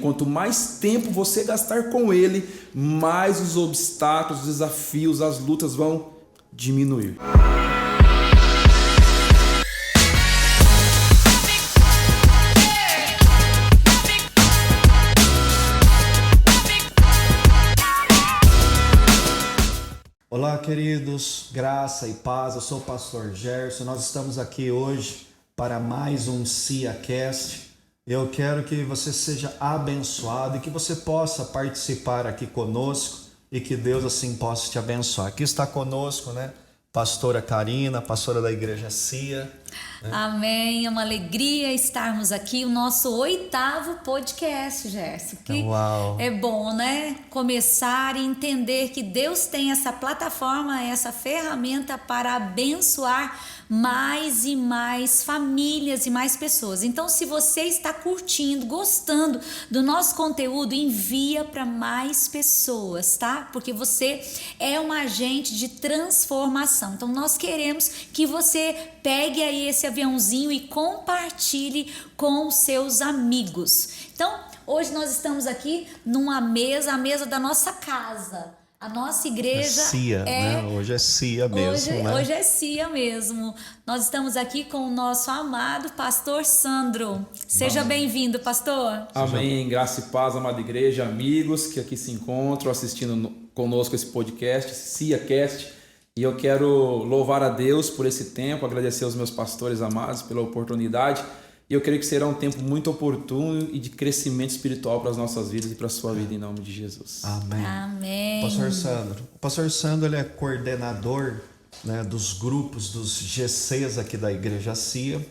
Quanto mais tempo você gastar com Ele, mais os obstáculos, os desafios, as lutas vão diminuir. Olá, queridos, graça e paz. Eu sou o pastor Gerson. Nós estamos aqui hoje para mais um SIAcast. Eu quero que você seja abençoado e que você possa participar aqui conosco e que Deus assim possa te abençoar. Aqui está conosco, né? Pastora Karina, pastora da Igreja CIA. Né? Amém, é uma alegria estarmos aqui, o nosso 8º podcast, Gerson. Que Uau. É bom, né? Começar e entender que Deus tem essa plataforma, essa ferramenta para abençoar mais e mais famílias e mais pessoas. Então, se você está curtindo, gostando do nosso conteúdo, envia para mais pessoas, tá? Porque você é um agente de transformação. Então, nós queremos que você pegue aí esse aviãozinho e compartilhe com os seus amigos. Então, hoje nós estamos aqui numa mesa, a mesa da nossa casa. A nossa igreja CIA, né? Hoje é CIA mesmo, né? Hoje é CIA mesmo. Nós estamos aqui com o nosso amado pastor Sandro. Seja bem-vindo, pastor. Amém. Graça e paz, amada igreja, amigos que aqui se encontram assistindo conosco esse podcast, SIAcast. E eu quero louvar a Deus por esse tempo, agradecer aos meus pastores amados pela oportunidade. E eu creio que será um tempo muito oportuno e de crescimento espiritual para as nossas vidas e para a sua vida, em nome de Jesus. Amém. Amém. Pastor Sandro. O pastor Sandro, ele é coordenador, né, dos grupos, dos GCs aqui da Igreja CIA.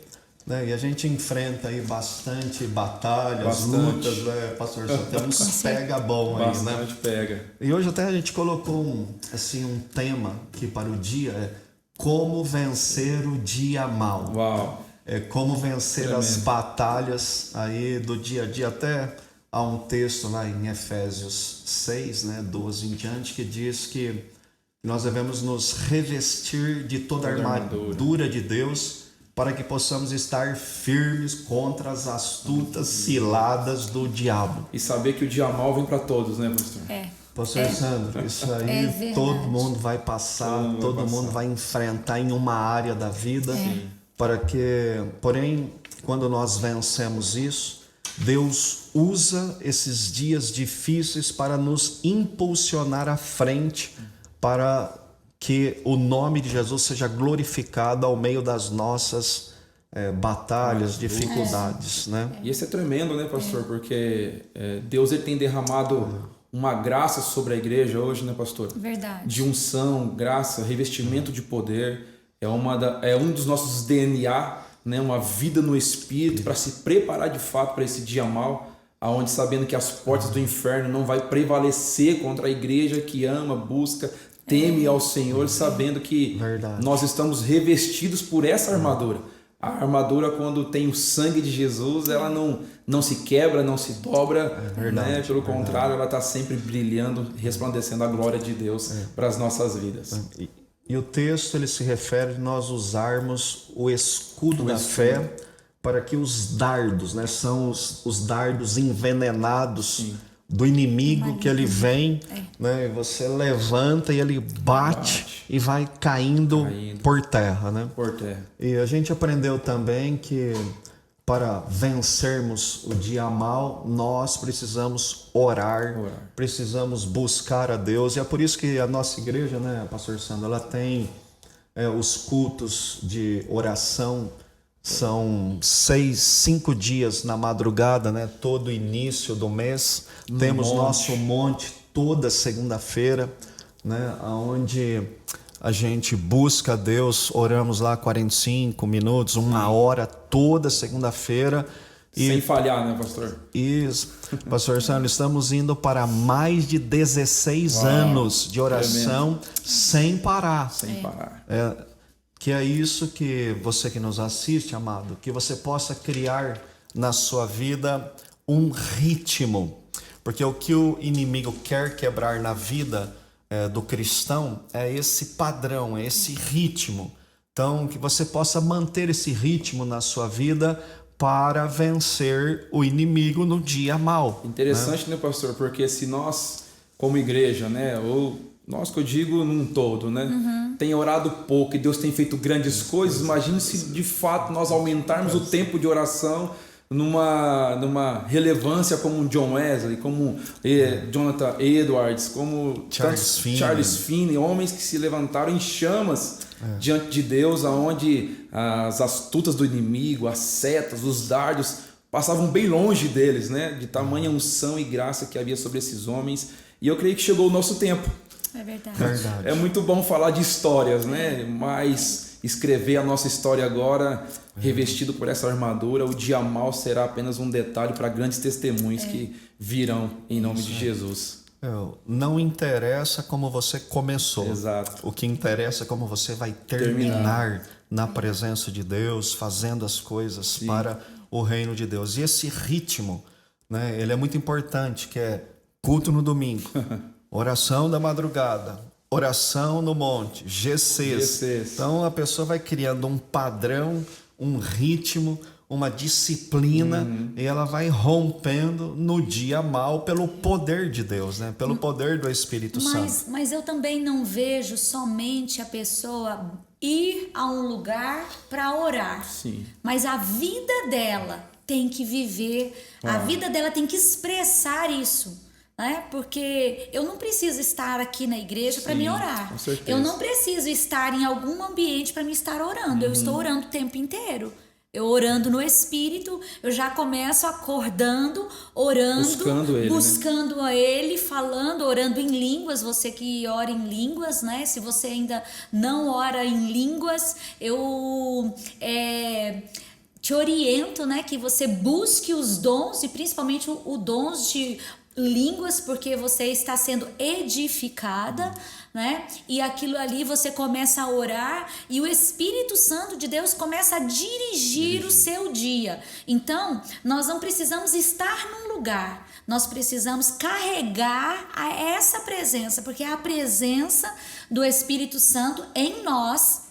Né, e a gente enfrenta aí bastante batalhas, lutas, né, pastor Sandro? Tem uns pega bom aí, bastante, né? pega. E hoje até a gente colocou um tema aqui para o dia, é como vencer o dia mal. Uau. É como vencer Tremendo. as batalhas aí do dia a dia. Até há um texto lá em Efésios 6, né, 12 em diante, que diz que nós devemos nos revestir de toda a armadura de Deus para que possamos estar firmes contra as astutas ciladas do diabo. E saber que o dia mal vem para todos, né, pastor? Pastor Sandro, isso aí todo mundo vai passar, todo mundo vai enfrentar em uma área da vida. Porém, quando nós vencemos isso, Deus usa esses dias difíceis para nos impulsionar à frente, para que o nome de Jesus seja glorificado ao meio das nossas batalhas, dificuldades, né? E esse é tremendo, né, pastor? Porque Deus ele tem derramado uma graça sobre a igreja hoje, né, pastor? Verdade. De unção, graça, revestimento de poder. É um dos nossos DNA, né? Uma vida no Espírito para se preparar de fato para esse dia mal, aonde sabendo que as portas do inferno não vai prevalecer contra a igreja que ama, busca, teme ao Senhor, sabendo que nós estamos revestidos por essa armadura. A armadura, quando tem o sangue de Jesus, ela não se quebra, não se dobra, né? Pelo contrário, ela está sempre brilhando, resplandecendo a glória de Deus para as nossas vidas. E o texto ele se refere a nós usarmos o escudo da fé para que os dardos, né, são os dardos envenenados do inimigo que ele vem, né, e você levanta e ele bate e vai caindo por terra, né? Por terra. E a gente aprendeu também que para vencermos o dia mal, nós precisamos orar, precisamos buscar a Deus. E é por isso que a nossa igreja, né, pastor Sandro, ela tem os cultos de oração. São 5 dias na madrugada, né, todo início do mês. Temos nosso monte toda segunda-feira, né, onde a gente busca a Deus, oramos lá 45 minutos, 1 hora, toda segunda-feira. Sem falhar, né, pastor? Isso. Pastor Sandro, estamos indo para mais de 16 anos de oração sem parar. Sem parar. Que é isso que você que nos assiste, amado, que você possa criar na sua vida um ritmo. Porque o que o inimigo quer quebrar na vida do cristão é esse padrão, é esse ritmo. Então, que você possa manter esse ritmo na sua vida para vencer o inimigo no dia mau. Interessante, né, pastor? Porque se nós, como igreja, né, ou nós que eu digo num todo, né, tem orado pouco e Deus tem feito grandes coisas, imagine se de fato nós aumentarmos o tempo de oração numa relevância como um John Wesley, como Jonathan Edwards, como Charles Finney, homens que se levantaram em chamas diante de Deus, aonde as astutas do inimigo, as setas, os dardos passavam bem longe deles, né? De tamanha unção e graça que havia sobre esses homens. E eu creio que chegou o nosso tempo. É verdade. É muito bom falar de histórias, né? Mas escrever a nossa história agora, revestido por essa armadura, o dia mau será apenas um detalhe para grandes testemunhos que virão em nome de Jesus. Não interessa como você começou. Exato. O que interessa é como você vai terminar na presença de Deus, fazendo as coisas para o reino de Deus. E esse ritmo, né, ele é muito importante, que é culto no domingo, oração da madrugada, oração no monte, GCs. Então a pessoa vai criando um padrão, um ritmo, uma disciplina, e ela vai rompendo no dia mau pelo poder de Deus, né? Pelo poder do Espírito Santo. Mas eu também não vejo somente a pessoa ir a um lugar para orar. Sim. Mas a vida dela tem que viver, a vida dela tem que expressar isso. Né? Porque eu não preciso estar aqui na igreja para me orar. Eu não preciso estar em algum ambiente para me estar orando. Eu estou orando o tempo inteiro. Eu orando no Espírito, eu já começo acordando, orando, buscando a Ele, falando, orando em línguas. Você que ora em línguas, né? Se você ainda não ora em línguas, eu te oriento, né? Que você busque os dons, e principalmente o dons de línguas, porque você está sendo edificada, né? E aquilo ali você começa a orar e o Espírito Santo de Deus começa a dirigir o seu dia. Então, nós não precisamos estar num lugar, nós precisamos carregar essa presença, porque é a presença do Espírito Santo em nós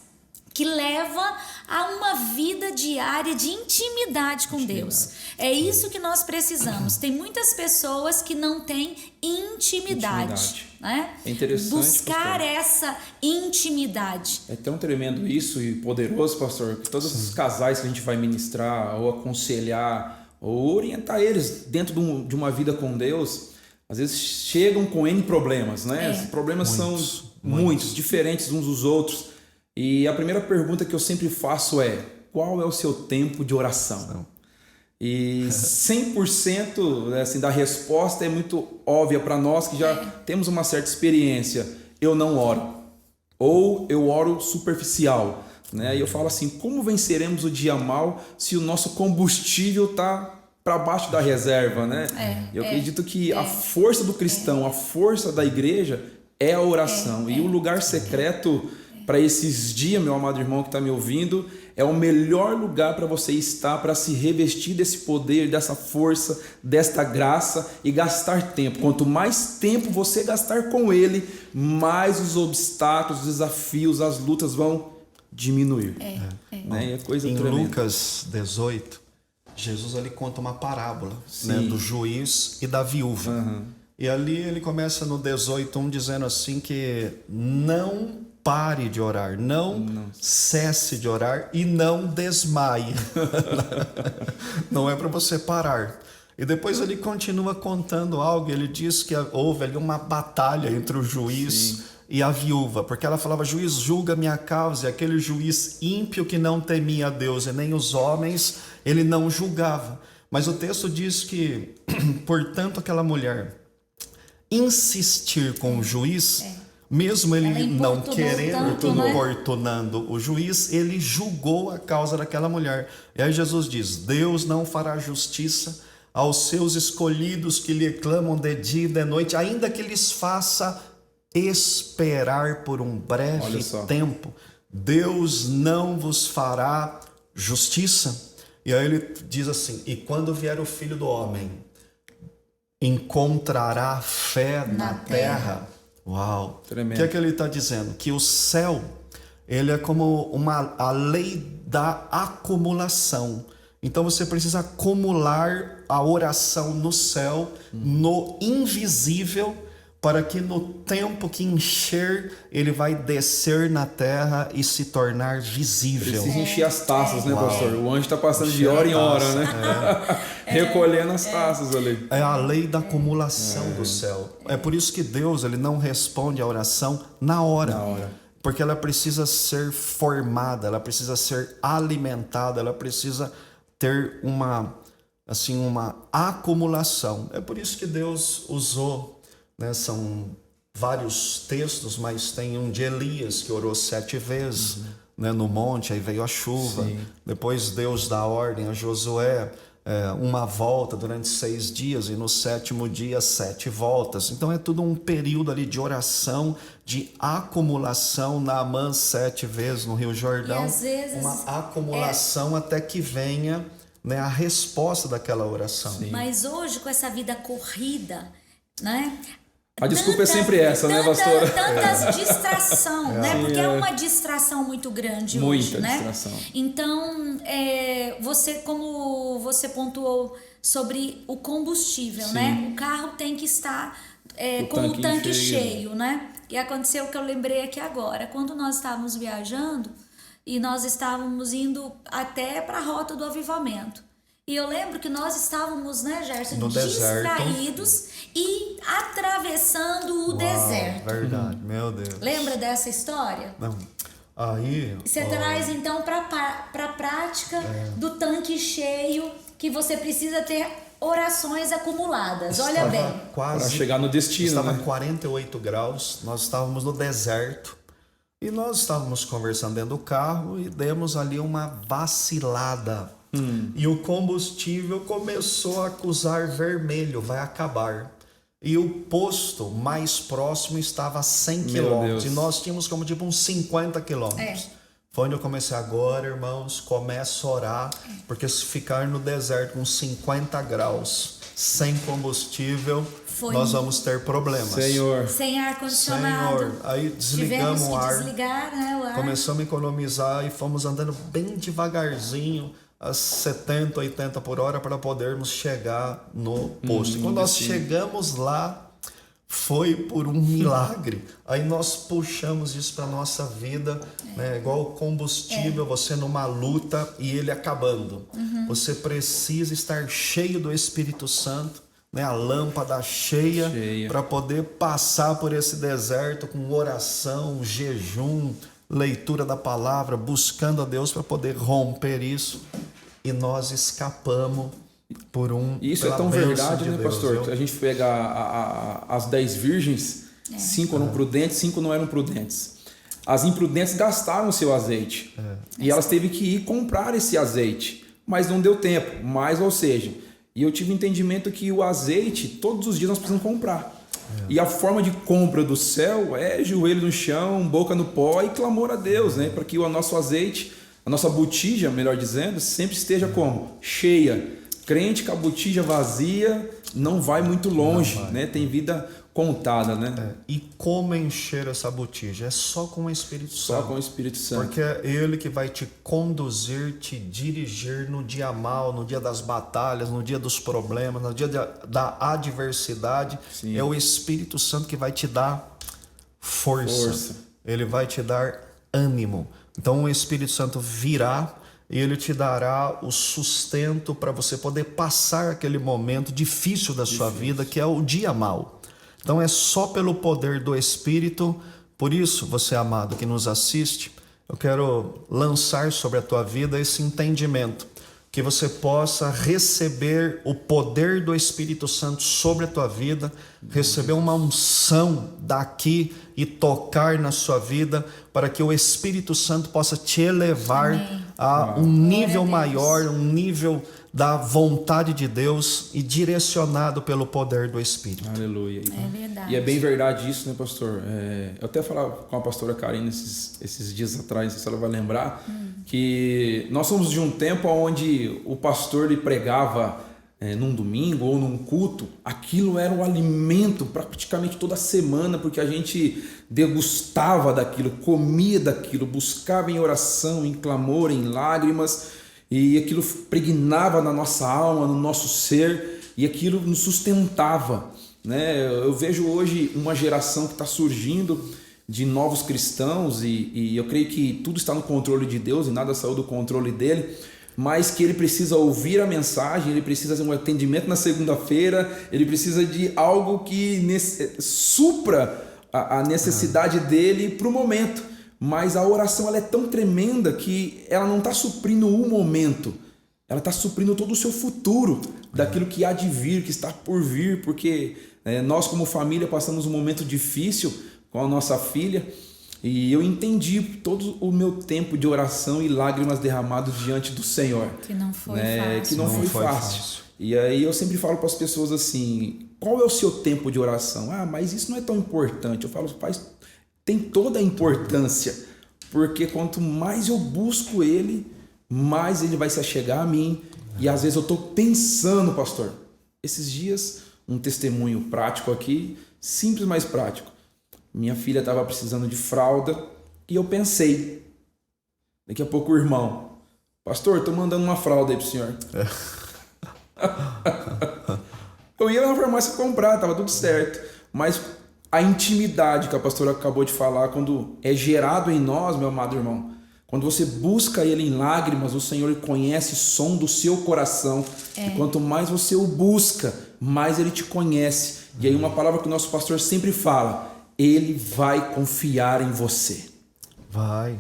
que leva a uma vida diária de intimidade com Deus. É isso que nós precisamos. Tem muitas pessoas que não têm intimidade. Né? É interessante, buscar, pastor, essa intimidade. É tão tremendo isso e poderoso, pastor, que todos os casais que a gente vai ministrar ou aconselhar ou orientar eles dentro de uma vida com Deus, às vezes chegam com N problemas, né? Os problemas são muitos, diferentes uns dos outros. E a primeira pergunta que eu sempre faço é: qual é o seu tempo de oração? E 100% assim, da resposta é muito óbvia para nós que já temos uma certa experiência. Eu não oro. Ou eu oro superficial. Né? E eu falo assim, como venceremos o dia mau se o nosso combustível está para baixo da reserva? Né? Eu acredito que a força do cristão, a força da igreja é a oração. E o lugar secreto para esses dias, meu amado irmão que está me ouvindo, é o melhor lugar para você estar, para se revestir desse poder, dessa força, desta graça e gastar tempo. Quanto mais tempo você gastar com Ele, mais os obstáculos, os desafios, as lutas vão diminuir. Né? É coisa tremenda. Em Lucas 18, Jesus ali conta uma parábola, né, do juiz e da viúva. E ali ele começa no 18:1 dizendo assim que não pare de orar, não cesse de orar e não desmaie. Não é para você parar. E depois ele continua contando algo, ele diz que houve ali uma batalha entre o juiz e a viúva, porque ela falava: juiz, julga minha causa, e aquele juiz ímpio que não temia a Deus e nem os homens, ele não julgava. Mas o texto diz que, portanto, aquela mulher insistir com o juiz, mesmo ele não querendo, importunando o juiz, ele julgou a causa daquela mulher. E aí Jesus diz: Deus não fará justiça aos seus escolhidos que lhe clamam de dia e de noite, ainda que lhes faça esperar por um breve tempo. Deus não vos fará justiça. E aí ele diz assim: e quando vier o Filho do Homem, encontrará fé na terra? Uau! Tremendo. O que ele está dizendo? Que o céu, ele é como a lei da acumulação. Então você precisa acumular a oração no céu, no invisível, para que no tempo que encher, ele vai descer na terra e se tornar visível. Precisa encher as taças, né, pastor? O anjo está passando de Encher hora em a hora, taça, né? Recolhendo as taças ali. É a lei da acumulação do céu. É por isso que Deus, ele não responde a oração na hora. Porque ela precisa ser formada, ela precisa ser alimentada, ela precisa ter uma acumulação. É por isso que Deus usou, né, são vários textos, mas tem um de Elias que orou 7 vezes, né, no monte, aí veio a chuva. Sim. Depois Deus dá ordem a Josué, uma volta durante 6 dias, e no 7º dia 7 voltas. Então é tudo um período ali de oração, de acumulação. Naamã 7 vezes no Rio Jordão, E às vezes uma acumulação até que venha, né, a resposta daquela oração. Mas hoje, com essa vida corrida, né? A desculpa é sempre essa, né, pastora? Tantas distração, né? Porque é uma distração muito grande hoje, Muita né? distração. Então, você, como você pontuou sobre o combustível, né? O carro tem que estar com o tanque cheio, né? E aconteceu o que eu lembrei aqui agora. Quando nós estávamos viajando e nós estávamos indo até para a Rota do Avivamento. E eu lembro que nós estávamos, né, Gerson, No distraídos e atravessando o deserto. Verdade, meu Deus. Lembra dessa história? Não. Aí, Você traz então para a prática do tanque cheio, que você precisa ter orações acumuladas. Olha bem. Quase Para chegar no destino, estava né? 48 graus, nós estávamos no deserto e nós estávamos conversando dentro do carro e demos ali uma vacilada. E o combustível começou a acusar vermelho, vai acabar. E o posto mais próximo estava a 100 quilômetros. E nós tínhamos como tipo uns 50 quilômetros. Foi onde eu comecei agora, irmãos, começa a orar, porque se ficar no deserto com 50 graus, sem combustível, nós vamos ter problemas. Senhor. Sem ar-condicionado. Senhor, aí desligamos o ar, desligar, né, o ar. começamos a economizar e fomos andando bem devagarzinho, a 70, 80 por hora, para podermos chegar no posto. E quando nós chegamos lá, foi por um milagre. Aí nós puxamos isso para nossa vida, né? Igual o combustível, você numa luta e ele acabando. Você precisa estar cheio do Espírito Santo, né? A lâmpada cheia. Para poder passar por esse deserto com oração, jejum, leitura da palavra, buscando a Deus para poder romper isso. E nós escapamos por Isso é tão verdade, né, pastor? Se a gente pega as 10 virgens, 5 eram prudentes, 5 não eram prudentes. As imprudentes gastaram o seu azeite. E elas teve que ir comprar esse azeite. Mas não deu tempo. Mas, ou seja, e eu tive entendimento que o azeite, todos os dias nós precisamos comprar. E a forma de compra do céu é joelho no chão, boca no pó e clamor a Deus, né? Para que o nosso azeite, a nossa botija, melhor dizendo, sempre esteja como? Cheia. Crente com a botija vazia não vai muito longe, né? Tem vida contada, né? E como encher essa botija? É só com o Espírito Santo. Só com o Espírito Santo. Porque é Ele que vai te conduzir, te dirigir no dia mal, no dia das batalhas, no dia dos problemas, no dia da adversidade. Sim. É o Espírito Santo que vai te dar força. Ele vai te dar ânimo. Então o Espírito Santo virá e ele te dará o sustento para você poder passar aquele momento difícil da sua vida, que é o dia mau. Então é só pelo poder do Espírito. Por isso, você amado que nos assiste, eu quero lançar sobre a tua vida esse entendimento, que você possa receber o poder do Espírito Santo sobre a tua vida, receber uma unção daqui e tocar na sua vida, para que o Espírito Santo possa te elevar a um nível maior, um nível da vontade de Deus e direcionado pelo poder do Espírito. Aleluia. É verdade. E é bem verdade isso, né, pastor? Eu até falava com a pastora Karina esses dias atrás, não sei se ela vai lembrar, que nós somos de um tempo onde o pastor ele pregava num domingo ou num culto, aquilo era o alimento praticamente toda semana, porque a gente degustava daquilo, comia daquilo, buscava em oração, em clamor, em lágrimas. e aquilo pregnava na nossa alma, no nosso ser, e aquilo nos sustentava, né? Eu vejo hoje uma geração que está surgindo de novos cristãos, e eu creio que tudo está no controle de Deus e nada saiu do controle dele, mas que ele precisa ouvir a mensagem, ele precisa de um atendimento na segunda-feira, ele precisa de algo que supra a necessidade dele para o momento. Mas a oração ela é tão tremenda que ela não está suprindo o momento, ela está suprindo todo o seu futuro, daquilo que há de vir, que está por vir, porque nós como família passamos um momento difícil com a nossa filha, e eu entendi todo o meu tempo de oração e lágrimas derramadas diante do Senhor. Que não foi fácil. Que não foi fácil. E aí eu sempre falo para as pessoas assim, qual é o seu tempo de oração? Ah, mas isso não é tão importante. Eu falo, pai, tem toda a importância, porque quanto mais eu busco Ele, mais Ele vai se achegar a mim. E às vezes eu estou pensando, pastor, esses dias, um testemunho prático aqui, simples, mas prático. Minha filha estava precisando de fralda e eu pensei, daqui a pouco o irmão, pastor, estou mandando uma fralda aí pro senhor. Eu ia na farmácia comprar, estava tudo certo, mas a intimidade que a pastora acabou de falar, quando é gerado em nós, meu amado irmão, quando você busca Ele em lágrimas, o Senhor conhece o som do seu coração, e quanto mais você o busca, mais Ele te conhece. E aí uma palavra que o nosso pastor sempre fala, Ele vai confiar em você. Vai.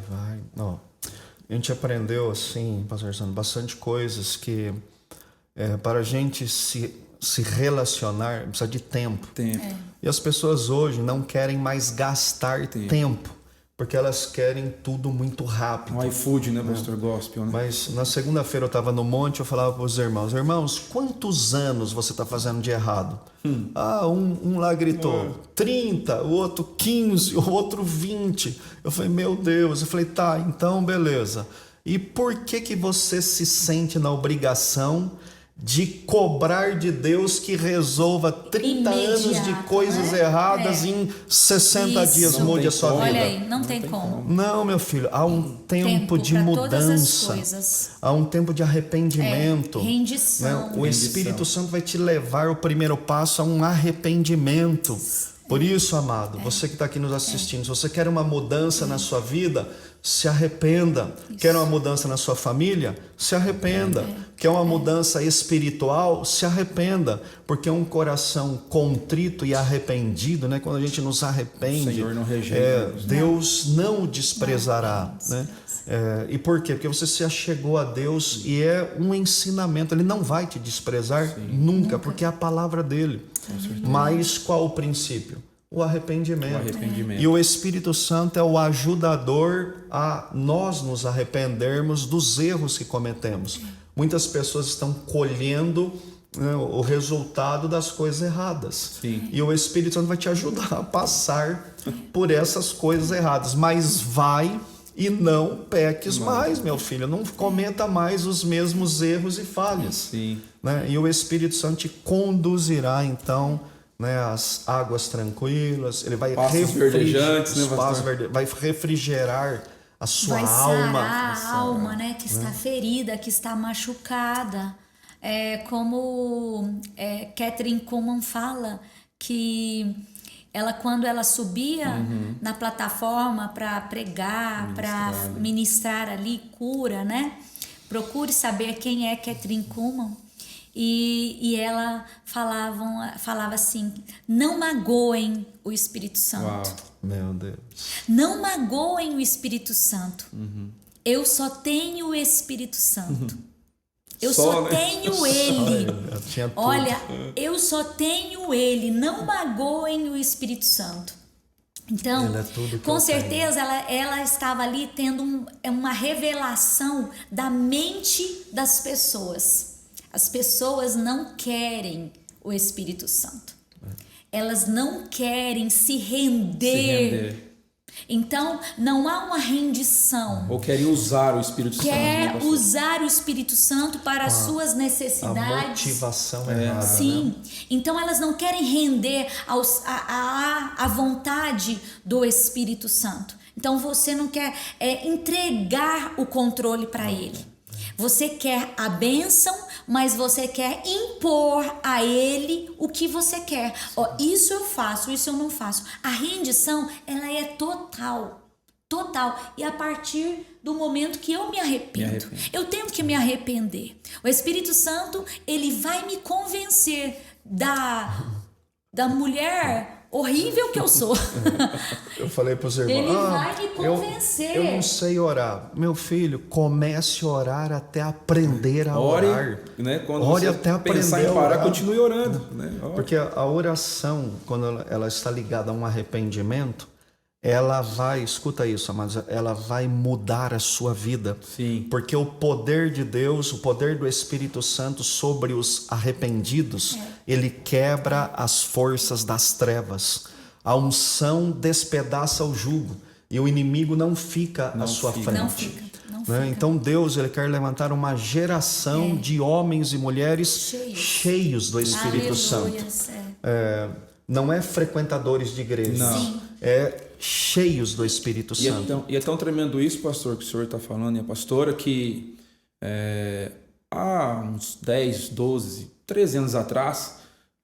Ó, a gente aprendeu assim, pastor Sandro, bastante coisas que para a gente se relacionar precisa de tempo. E as pessoas hoje não querem mais gastar tempo, porque elas querem tudo muito rápido. Um iFood, né, pastor Gospel? Né? Mas na segunda-feira eu estava no monte, eu falava para os irmãos, quantos anos você está fazendo de errado? Um lá gritou 30, o outro 15, o outro 20. Eu falei, meu Deus. Eu falei, tá, então beleza. E por que você se sente na obrigação de cobrar de Deus que resolva 30 anos de coisas erradas em 60 dias, mude a sua vida? Olha aí, não tem como. Não, meu filho, há um tempo de mudança, há um tempo de arrependimento. Rendição. Né? O Espírito Santo vai te levar o primeiro passo a um arrependimento. Por isso, amado, você que está aqui nos assistindo, se você quer uma mudança na sua vida, se arrependa. Quer uma mudança na sua família? Se arrependa. Quer uma mudança espiritual? Se arrependa. Porque um coração contrito e arrependido, né? Quando a gente nos arrepende, o Senhor não rejeita, Deus não o desprezará. Né? E por quê? Porque você se achegou a Deus e é um ensinamento. Ele não vai te desprezar nunca, porque é a palavra dele. Mas qual o princípio? O arrependimento. E o Espírito Santo é o ajudador a nós nos arrependermos dos erros que cometemos. Muitas pessoas estão colhendo o resultado das coisas erradas. E o Espírito Santo vai te ajudar a passar por essas coisas erradas. Mas vai e não peques mais, meu filho. Não cometa mais os mesmos erros e falhas. Né? E o Espírito Santo te conduzirá, então, né, as águas tranquilas. Ele vai vai refrigerar a sua alma. Vai sarar a alma, né, que está ferida, que está machucada. Como Kathryn Kuhlman fala, que ela, quando ela subia na plataforma para pregar, para ministrar ali cura, né? Procure saber quem é Kathryn Kuhlman. E ela falava assim, não magoem o Espírito Santo. Uau. Meu Deus. Não magoem o Espírito Santo. Eu só tenho o Espírito Santo. Eu só tenho Ele. Olha, eu só tenho Ele. Não magoem o Espírito Santo. Então, com certeza, ela estava ali tendo uma revelação da mente das pessoas. As pessoas não querem o Espírito Santo. Elas não querem se render. Então, não há uma rendição. Ou querem usar o Espírito Santo. Quer usar o Espírito Santo para as suas necessidades. A motivação errada. Sim. Né? Então, elas não querem render à vontade do Espírito Santo. Então, você não quer entregar o controle para Ele. Você quer a bênção, mas você quer impor a ele o que você quer. Ó, isso eu faço, isso eu não faço. A rendição, ela é total. E a partir do momento que eu me arrependo, eu tenho que me arrepender. O Espírito Santo, ele vai me convencer da mulher horrível que eu sou. Eu falei para os irmãos, Ele vai me convencer. Eu não sei orar. Meu filho, comece a orar até aprender a orar. Né? Quando ore você até pensar aprender em parar, a orar. Continue orando. Né? Porque a oração, quando ela está ligada a um arrependimento, ela vai, escuta isso, amados, ela vai mudar a sua vida. Sim. Porque o poder de Deus, o poder do Espírito Santo sobre os arrependidos, ele quebra as forças das trevas. A unção despedaça o jugo e o inimigo não fica à sua frente. Não fica. Né? Então Deus, ele quer levantar uma geração de homens e mulheres cheios do Espírito Santo. Não é frequentadores de igreja, é cheios do Espírito Santo. E é tão tremendo isso, pastor, que o senhor está falando, e a pastora, que há uns 10, 12, 13 anos atrás,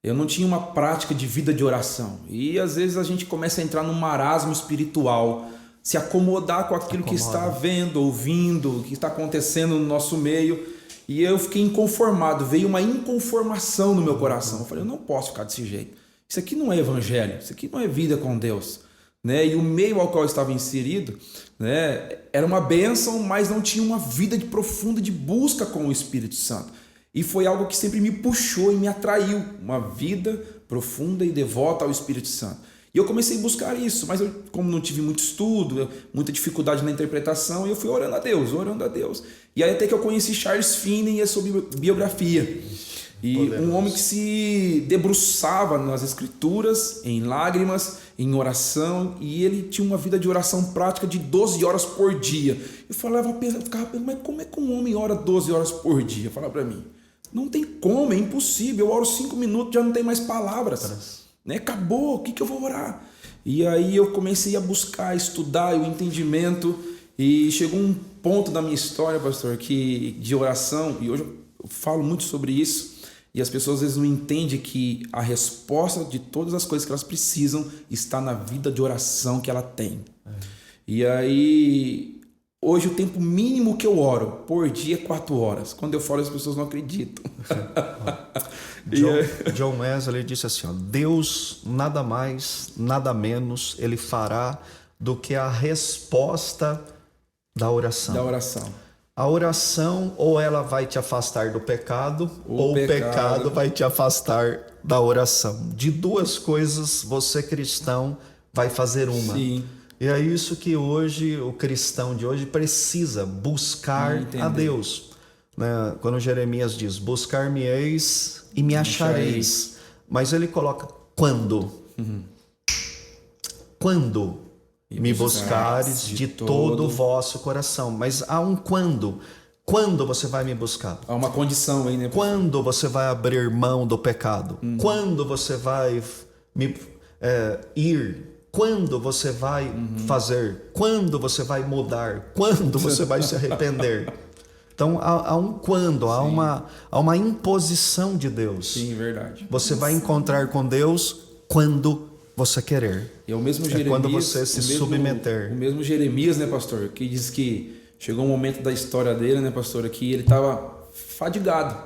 eu não tinha uma prática de vida de oração. E às vezes a gente começa a entrar num marasmo espiritual, se acomodar com aquilo que está vendo, ouvindo, que está acontecendo no nosso meio. E eu fiquei inconformado, veio uma inconformação no meu coração. Eu falei, eu não posso ficar desse jeito. Isso aqui não é evangelho, isso aqui não é vida com Deus. Né? E o meio ao qual eu estava inserido, né, era uma bênção, mas não tinha uma vida profunda de busca com o Espírito Santo. E foi algo que sempre me puxou e me atraiu, uma vida profunda e devota ao Espírito Santo. E eu comecei a buscar isso, mas eu, como não tive muito estudo, muita dificuldade na interpretação, eu fui orando a Deus. E aí até que eu conheci Charles Finney e a sua biografia. E um homem que se debruçava nas escrituras, em lágrimas, em oração, e ele tinha uma vida de oração prática de 12 horas por dia. Eu ficava pensando, mas como é que um homem ora 12 horas por dia? Fala para mim. Não tem como, é impossível. Eu oro 5 minutos, já não tem mais palavras. Né? Acabou, o que eu vou orar? E aí eu comecei a buscar, estudar o entendimento, e chegou um ponto da minha história, pastor, que de oração, e hoje eu falo muito sobre isso, e as pessoas às vezes não entendem que a resposta de todas as coisas que elas precisam está na vida de oração que ela tem. E aí, hoje o tempo mínimo que eu oro por dia é 4 horas. Quando eu falo, as pessoas não acreditam. John Wesley disse assim, ó, Deus nada mais, nada menos, ele fará do que a resposta da oração. A oração, ou ela vai te afastar do pecado, ou o pecado vai te afastar da oração. De duas coisas, você cristão vai fazer uma. Sim. E é isso que hoje, o cristão de hoje precisa, buscar a Deus. Né? Quando Jeremias diz, buscar-me-eis e me achareis. Mas ele coloca, quando? Quando? Me buscares de todo o vosso coração. Mas há um quando. Quando você vai me buscar? Há uma condição aí, né? Quando você vai abrir mão do pecado? Quando você vai ir? Quando você vai fazer? Quando você vai mudar? Quando você vai se arrepender? Então há um quando, há uma imposição de Deus. Sim, verdade. Você vai encontrar com Deus quando você querer. E é o mesmo Jeremias, quando você se submeter. O mesmo Jeremias, né, pastor, que diz que chegou um momento da história dele, né, pastor, que ele estava fadigado.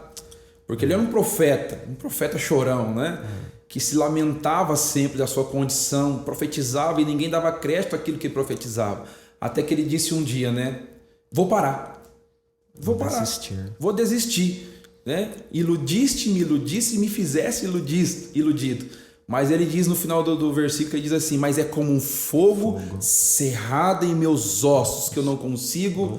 Porque ele era um profeta chorão, né? Que se lamentava sempre da sua condição, profetizava e ninguém dava crédito àquilo que ele profetizava. Até que ele disse um dia, né? Vou parar. Vou desistir. Né? Iludiste-me, iludisse e me fizesse iludido. Mas ele diz no final do versículo, ele diz assim, mas é como um fogo cerrado em meus ossos, que eu não consigo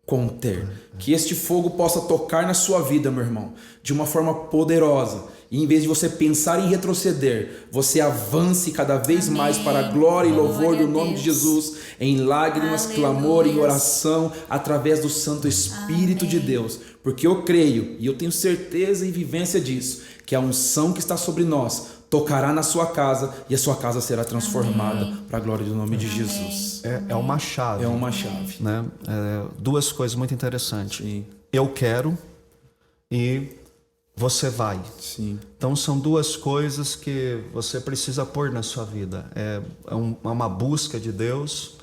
conter. Que este fogo possa tocar na sua vida, meu irmão, de uma forma poderosa. E em vez de você pensar em retroceder, você avance cada vez mais para a glória e louvor do nome de Jesus, em lágrimas, clamor, em oração, através do Santo Espírito de Deus. Porque eu creio, e eu tenho certeza e vivência disso, que a unção que está sobre nós tocará na sua casa e a sua casa será transformada para a glória do nome de Jesus. É uma chave. É uma chave. Né? Duas coisas muito interessantes. Sim. eu quero e você vai. Sim. Então são duas coisas que você precisa pôr na sua vida. É uma busca de Deus,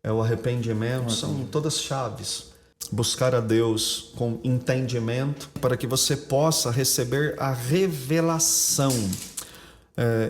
é o arrependimento, são todas chaves. Buscar a Deus com entendimento para que você possa receber a revelação.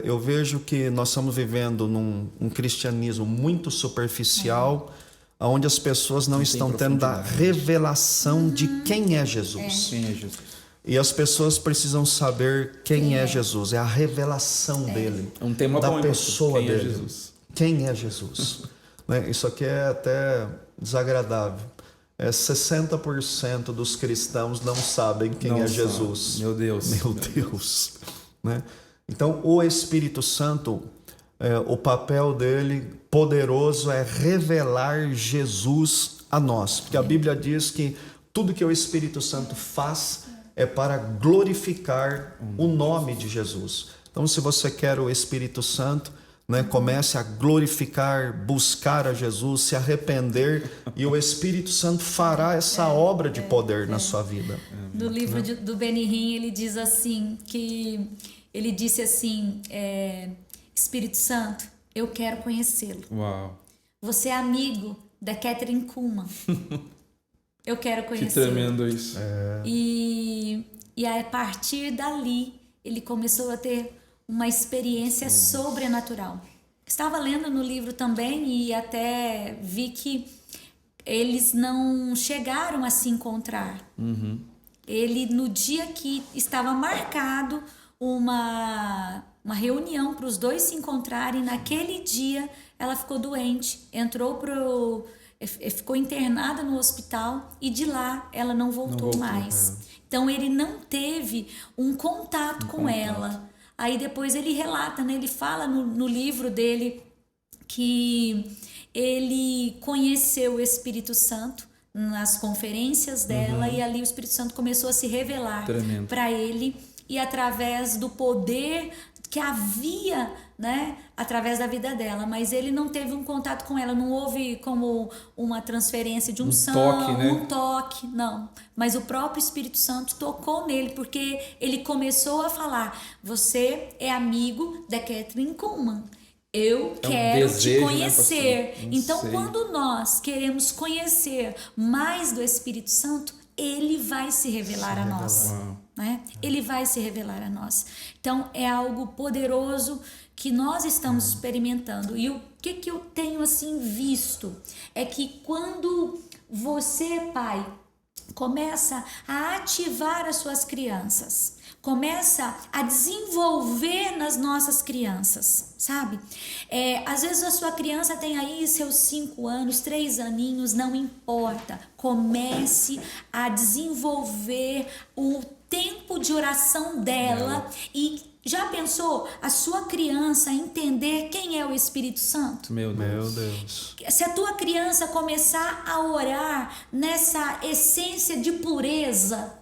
Eu vejo que nós estamos vivendo um cristianismo muito superficial, onde as pessoas não estão tendo a revelação de quem é Jesus. Quem é Jesus? E as pessoas precisam saber quem é Jesus, é a revelação dele, É um tema da bom, pessoa quem dele. é Jesus? Quem é Jesus? Né? Isso aqui é até desagradável. 60% dos cristãos não sabem quem é Jesus. Meu Deus. Meu Deus. Né? Então, o Espírito Santo, o papel dele poderoso é revelar Jesus a nós. Porque a Bíblia diz que tudo que o Espírito Santo faz é para glorificar o nome de Jesus. Então, se você quer o Espírito Santo, né, comece a glorificar, buscar a Jesus, se arrepender, e o Espírito Santo fará essa obra de poder na sua vida. No livro do Benihim, ele diz assim, ele disse assim, Espírito Santo, eu quero conhecê-lo. Uau. Você é amigo da Kathryn Kuhlman. Eu quero conhecê-lo. Que tremendo isso. E a partir dali, ele começou a ter uma experiência sobrenatural. Estava lendo no livro também e até vi que eles não chegaram a se encontrar. Ele, no dia que estava marcado uma reunião para os dois se encontrarem, naquele dia ela ficou doente, ficou internada no hospital e de lá ela não voltou mais. Então ele não teve um contato com ela. Aí depois ele relata, né? Ele fala no livro dele que ele conheceu o Espírito Santo nas conferências dela e ali o Espírito Santo começou a se revelar para ele e através do poder que havia, né, através da vida dela, mas ele não teve um contato com ela, não houve como uma transferência de unção, um toque, não. Mas o próprio Espírito Santo tocou nele, porque ele começou a falar, você é amigo da Kathryn Kuhlman, eu quero te conhecer. Né, então, quando nós queremos conhecer mais do Espírito Santo, ele vai se revelar a nós. Né? Ele vai se revelar a nós. Então é algo poderoso que nós estamos experimentando. E o que eu tenho assim visto é que quando você, pai, começa a ativar as suas crianças, começa a desenvolver nas nossas crianças, sabe? Às vezes a sua criança tem aí seus 5 anos, 3 aninhos, não importa. Comece a desenvolver o tempo de oração dela e já pensou a sua criança entender quem é o Espírito Santo? Meu Deus. Se a tua criança começar a orar nessa essência de pureza,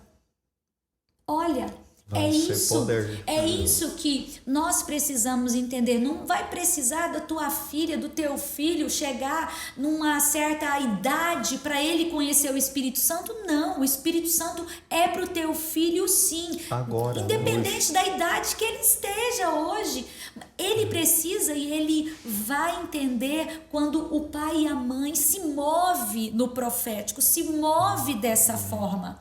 olha, isso que nós precisamos entender. Não vai precisar da tua filha, do teu filho chegar numa certa idade para ele conhecer o Espírito Santo. Não, o Espírito Santo é para o teu filho sim. Agora, independente da idade que ele esteja hoje. Ele precisa e ele vai entender quando o pai e a mãe se movem no profético, se move dessa forma.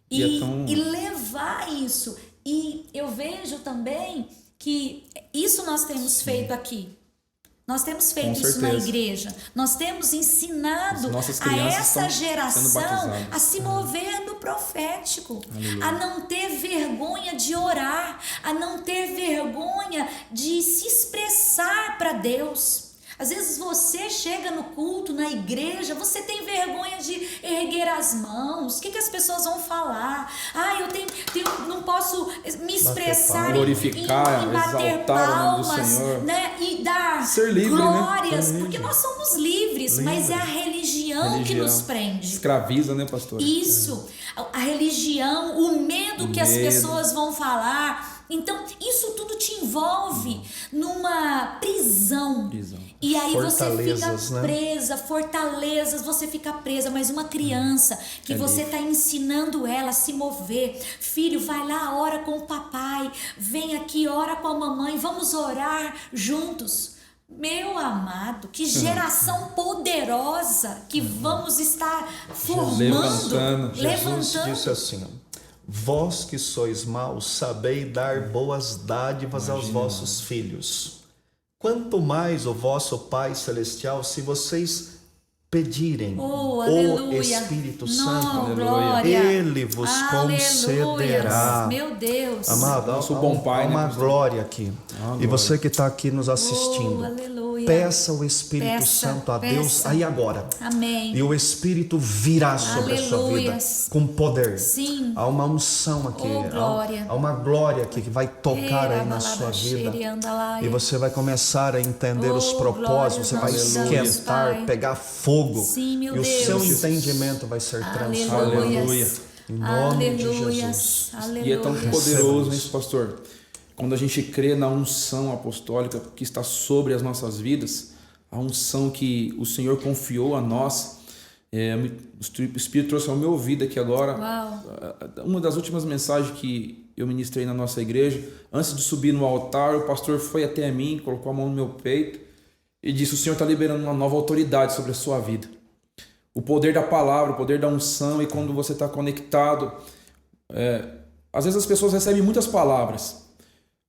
E levar isso. E eu vejo também que isso nós temos feito aqui. Nós temos feito isso na igreja. Nós temos ensinado a essa geração a se mover no profético, a não ter vergonha de orar, a não ter vergonha de se expressar para Deus. Às vezes você chega no culto, na igreja, você tem vergonha de erguer as mãos. O que as pessoas vão falar? Não posso me expressar, glorificar, em bater palmas, né? E dar glórias, né? Porque nós somos livres, mas é a religião que nos prende. Escraviza, né, pastor? Isso, a religião, o medo que as pessoas vão falar. Então, isso tudo te envolve numa prisão. E aí Aí fortalezas, você fica né? presa, fortalezas, você fica presa, mas uma criança que você está ensinando ela a se mover. Filho, vai lá, ora com o papai, vem aqui, ora com a mamãe, vamos orar juntos. Meu amado, que geração poderosa que vamos estar formando, Jesus disse assim, ó, vós que sois maus, sabei dar boas dádivas aos vossos filhos. Quanto mais o vosso Pai Celestial, se vocês pedirem o Espírito Santo, Ele vos concederá. Meu Deus. Amado, nosso bom Pai, há uma glória aqui. E você que está aqui nos assistindo, peça o Espírito Santo a Deus aí agora. Amém. E o Espírito virá sobre a sua vida com poder. Sim. Há uma unção aqui, glória. há uma glória aqui que vai tocar aí na sua vida. E você vai começar a entender os propósitos, você vai esquentar, pegar fogo. Sim, meu e o Deus. seu entendimento vai ser transformado. Aleluia. Em nome de Jesus. Aleluia. E é tão poderoso isso, pastor. Quando a gente crê na unção apostólica que está sobre as nossas vidas, a unção que o Senhor confiou a nós, o Espírito trouxe ao meu ouvido aqui agora. Uau. Uma das últimas mensagens que eu ministrei na nossa igreja, antes de subir no altar, o pastor foi até mim, colocou a mão no meu peito e disse: o Senhor está liberando uma nova autoridade sobre a sua vida. O poder da palavra, o poder da unção, e quando você está conectado, às vezes as pessoas recebem muitas palavras,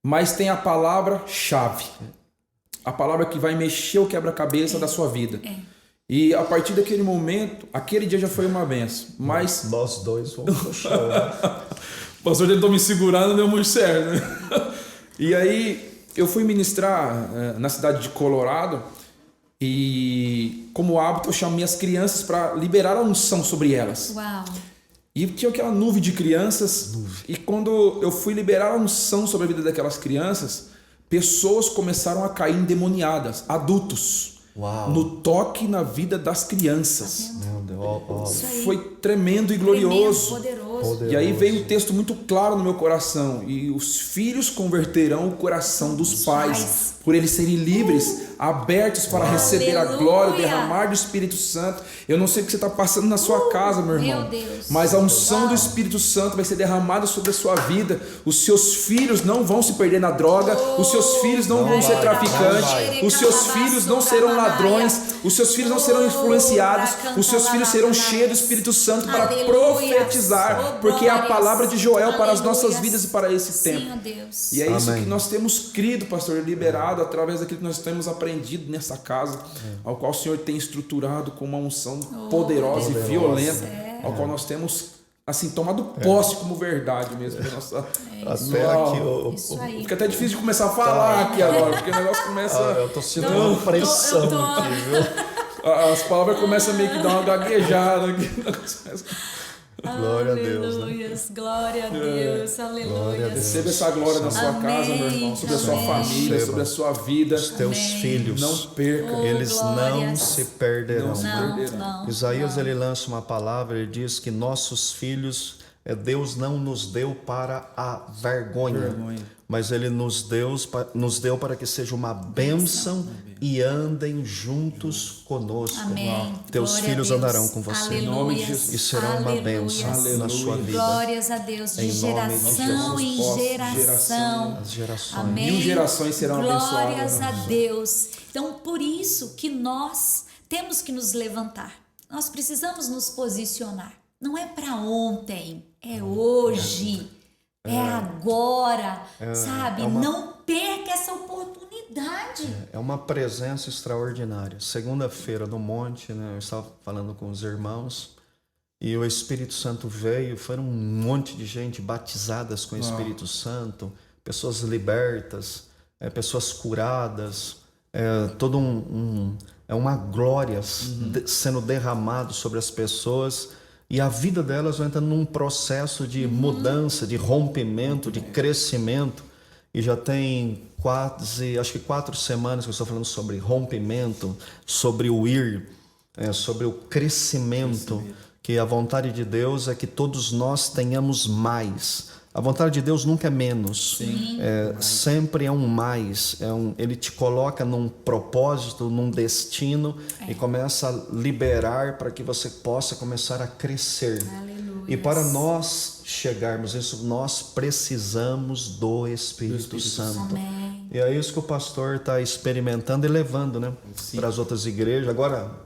mas tem a palavra-chave, a palavra que vai mexer o quebra-cabeça da sua vida. E a partir daquele momento, aquele dia já foi uma benção. Mas nós dois vamos pro chão. o pastor tentou me segurar, não deu muito certo, né? E aí eu fui ministrar na cidade de Colorado, e como hábito eu chamei as crianças para liberar a unção sobre elas. Uau. E tinha aquela nuvem de crianças, e quando eu fui liberar a unção sobre a vida daquelas crianças, pessoas começaram a cair endemoniadas, adultos. Uau. No toque na vida das crianças. Meu Deus, foi tremendo e glorioso. Tremendo, poderoso. E aí veio um texto muito claro no meu coração: e os filhos converterão o coração dos pais, por eles serem livres, abertos para receber a glória, o derramar do Espírito Santo. Eu não sei o que você está passando na sua casa, meu irmão, mas a unção do Espírito Santo vai ser derramada sobre a sua vida. Os seus filhos não vão se perder na droga, os seus filhos não vão ser traficantes, os seus filhos não serão ladrões, os seus filhos não serão influenciados, os seus filhos serão cheios do Espírito Santo para profetizar, porque é a palavra de Joel para as nossas vidas e para esse tempo. E é isso que nós temos crido, pastor, liberado através daquilo que nós temos aprendido nessa casa, ao qual o Senhor tem estruturado com uma unção poderosa e violenta, ao qual nós temos assim tomado posse como verdade mesmo. Nossa, aqui fica até difícil de começar a falar aqui agora, porque o negócio começa. Eu tô sentindo uma pressão aqui, viu? As palavras começam meio que dar uma gaguejada aqui. Glória a Deus. Aleluia, glória a Deus, aleluia. Receba essa glória na sua casa, meu irmão, sobre a sua família, sobre a sua vida. Os teus filhos, não percam. Eles não se perderão. Não. Isaías, ele lança uma palavra, ele diz que nossos filhos, Deus não nos deu para a vergonha, mas Ele nos deu para que seja uma bênção e andem juntos conosco. Amém. Teus filhos andarão com você. Em nome de Jesus. E serão uma bênção na sua vida. Glórias a Deus, de geração em geração. As gerações. Amém. 1000 gerações serão abençoadas. Glórias a Deus. Então, por isso que nós temos que nos levantar. Nós precisamos nos posicionar. Não é para ontem, é hoje, é agora, sabe? Não perca essa oportunidade. É uma presença extraordinária. Segunda-feira no monte, né, eu estava falando com os irmãos e o Espírito Santo veio, foram um monte de gente batizadas com o Espírito Santo, pessoas libertas, pessoas curadas, todo uma glória sendo derramado sobre as pessoas. E a vida delas vai entrando num processo de mudança, de rompimento, de crescimento. E já tem acho que 4 semanas que eu estou falando sobre rompimento, sobre o sobre o crescimento. Que a vontade de Deus é que todos nós tenhamos mais. A vontade de Deus nunca é menos. Sim. Sempre é um mais. Ele te coloca num propósito, num destino e começa a liberar para que você possa começar a crescer. Aleluia. E para nós chegarmos a isso, nós precisamos do Espírito Santo. Amém. E é isso que o pastor está experimentando e levando, né, para as outras igrejas.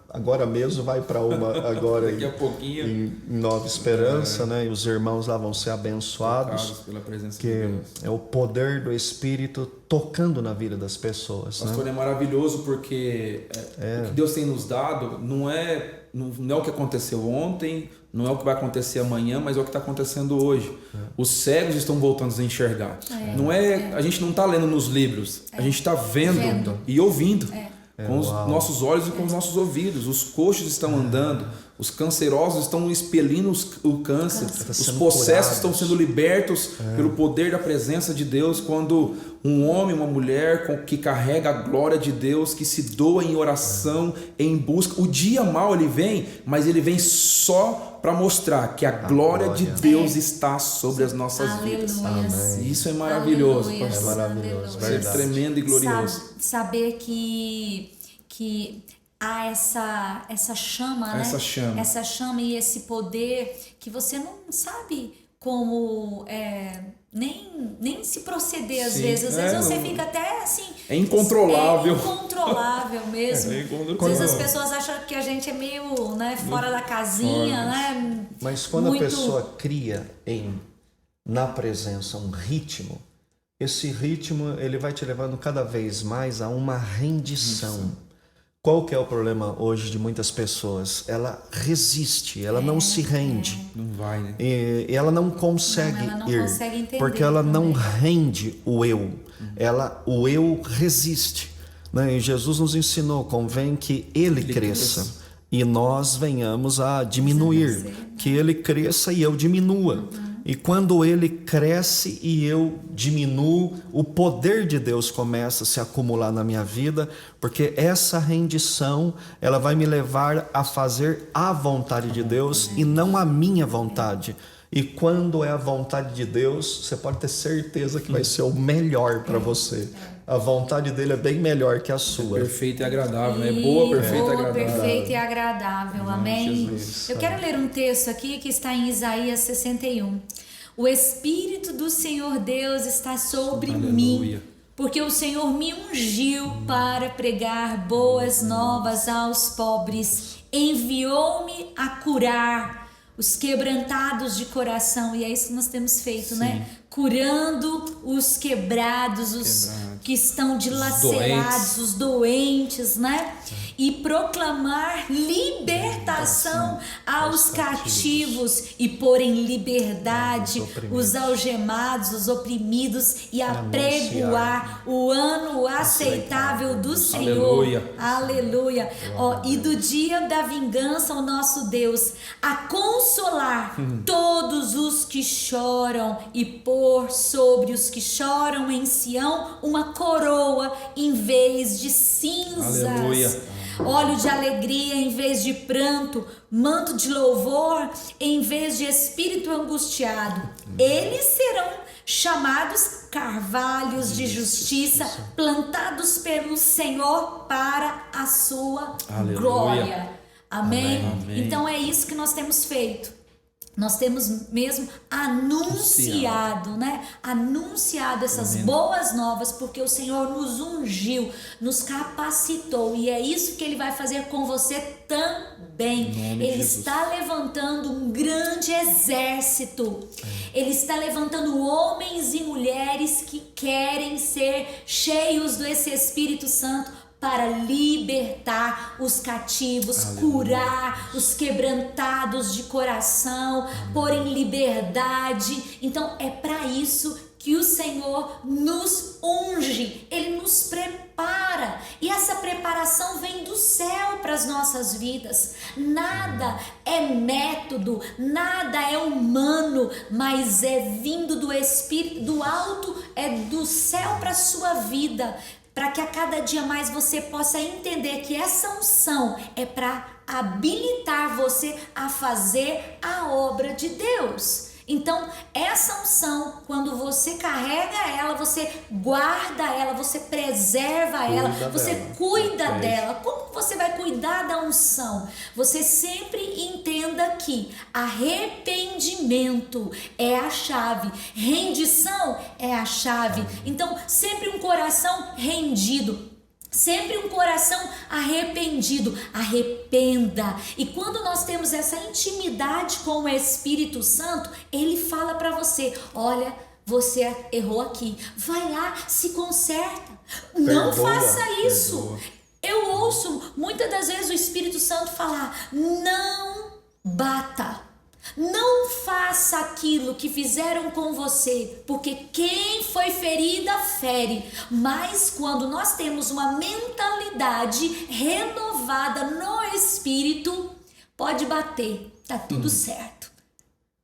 Agora mesmo vai para uma agora Daqui a pouquinho. em Nova Esperança, né? E os irmãos lá vão ser abençoados, Pela presença de que Deus. é o poder do Espírito tocando na vida das pessoas, né? Pastor, é maravilhoso porque o que Deus tem nos dado não é o que aconteceu ontem, não é o que vai acontecer amanhã, mas é o que está acontecendo hoje. Os cegos estão voltando a enxergar. A gente não está lendo nos livros, a gente está vendo e ouvindo. Com os nossos olhos e com os nossos ouvidos. Os coxos estão andando, os cancerosos estão expelindo o câncer, os possessos estão sendo libertos pelo poder da presença de Deus. Quando um homem, uma mulher que carrega a glória de Deus, que se doa em oração, em busca, o dia mau ele vem, mas ele vem só para mostrar que a glória de Deus está sobre as nossas vidas. Amém. Isso é maravilhoso, Aleluia. pastor. É maravilhoso, Isso é verdade. tremendo e glorioso. Saber que há essa chama, né? Essa chama e esse poder que você não sabe como nem se proceder às vezes. Às vezes você fica até assim... É incontrolável. É incontrolável mesmo. Às vezes as pessoas acham que a gente é meio, né, fora da casinha, né? Mas quando a pessoa cria na presença um ritmo, esse ritmo ele vai te levando cada vez mais a uma rendição. Qual que é o problema hoje de muitas pessoas? Ela resiste, ela não se rende. Não vai, né? E ela não consegue ir, consegue entender porque ela não também. rende o eu. O eu resiste. Né? E Jesus nos ensinou, convém que ele cresça e nós venhamos a diminuir. Que ele cresça e eu diminua. E quando ele cresce e eu diminuo, o poder de Deus começa a se acumular na minha vida, porque essa rendição, ela vai me levar a fazer a vontade de Deus e não a minha vontade. E quando é a vontade de Deus, você pode ter certeza que vai ser o melhor para você. A vontade dele é bem melhor que a sua. Perfeita e agradável, né? Boa, perfeita e agradável. Perfeita e agradável. Amém. Jesus. Eu quero ler um texto aqui que está em Isaías 61. O Espírito do Senhor Deus está sobre mim, porque o Senhor me ungiu para pregar boas novas aos pobres. Enviou-me a curar os quebrantados de coração, e é isso que nós temos feito, né? Curando os quebrados, que estão dilacerados, os doentes, né? E proclamar libertação aos cativos e pôr em liberdade os algemados, os oprimidos, e apregoar o ano aceitável do Senhor. Aleluia. E do dia da vingança ao nosso Deus, a consolar todos os que choram e pôr sobre os que choram em Sião uma coroa em vez de cinzas. Aleluia. Óleo de alegria em vez de pranto, manto de louvor em vez de espírito angustiado. Eles serão chamados carvalhos de justiça, plantados pelo Senhor para a sua glória. Amém? Então é isso que nós temos feito. Nós temos mesmo anunciado, né? Anunciado essas boas novas, porque o Senhor nos ungiu, nos capacitou, e é isso que Ele vai fazer com você também. Ele está levantando um grande exército. Ele está levantando homens e mulheres que querem ser cheios desse Espírito Santo, para libertar os cativos, curar os quebrantados de coração, pôr em liberdade. Então é para isso que o Senhor nos unge, Ele nos prepara, e essa preparação vem do céu para as nossas vidas. Nada é método, nada é humano, mas é vindo do Espírito, do alto, é do céu para a sua vida, para que a cada dia mais você possa entender que essa unção é para habilitar você a fazer a obra de Deus. Então, essa unção, quando você carrega ela, você guarda ela, você preserva ela, você cuida dela. Como você vai cuidar da unção? Você sempre entenda que arrependimento é a chave, rendição é a chave. Então, sempre um coração rendido. Sempre um coração arrependido, arrependa. E quando nós temos essa intimidade com o Espírito Santo, ele fala para você: olha, você errou aqui, vai lá, se conserta, não faça isso. Eu ouço muitas das vezes o Espírito Santo falar: não bata. Não faça aquilo que fizeram com você, porque quem foi ferida fere. Mas quando nós temos uma mentalidade renovada no Espírito, pode bater, tá tudo certo.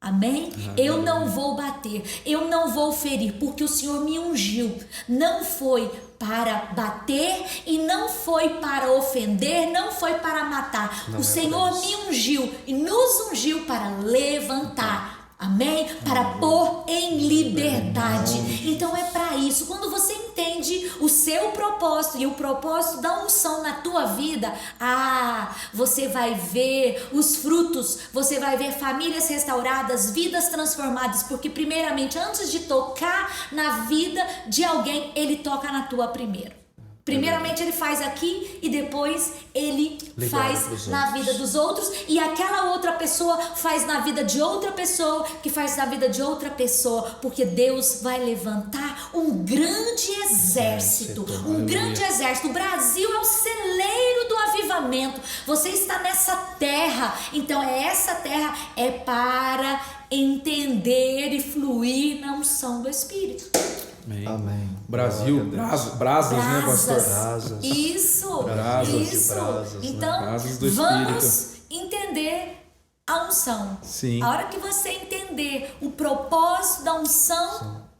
Amém? Eu não vou bater, eu não vou ferir, porque o Senhor me ungiu. Não foi para bater e não foi para ofender, não foi para matar. O Senhor me ungiu e nos ungiu para levantar. Amém? Para pôr em liberdade. Então é para isso. Quando você entende o seu propósito e o propósito da unção na tua vida, você vai ver os frutos, você vai ver famílias restauradas, vidas transformadas, porque primeiramente, antes de tocar na vida de alguém, ele toca na tua primeiro. Primeiramente ele faz aqui e depois ele faz na vida dos outros, e aquela outra pessoa faz na vida de outra pessoa, que faz na vida de outra pessoa, porque Deus vai levantar um grande exército, um grande exército. O Brasil é o celeiro do avivamento. Você está nessa terra, então essa terra é para entender e fluir na unção do Espírito. Amém. Brasil, brasas, né, pastor? Brasas. Isso. Brasas, então, brasas do vamos entender a unção. Sim. A hora que você entender o propósito da unção,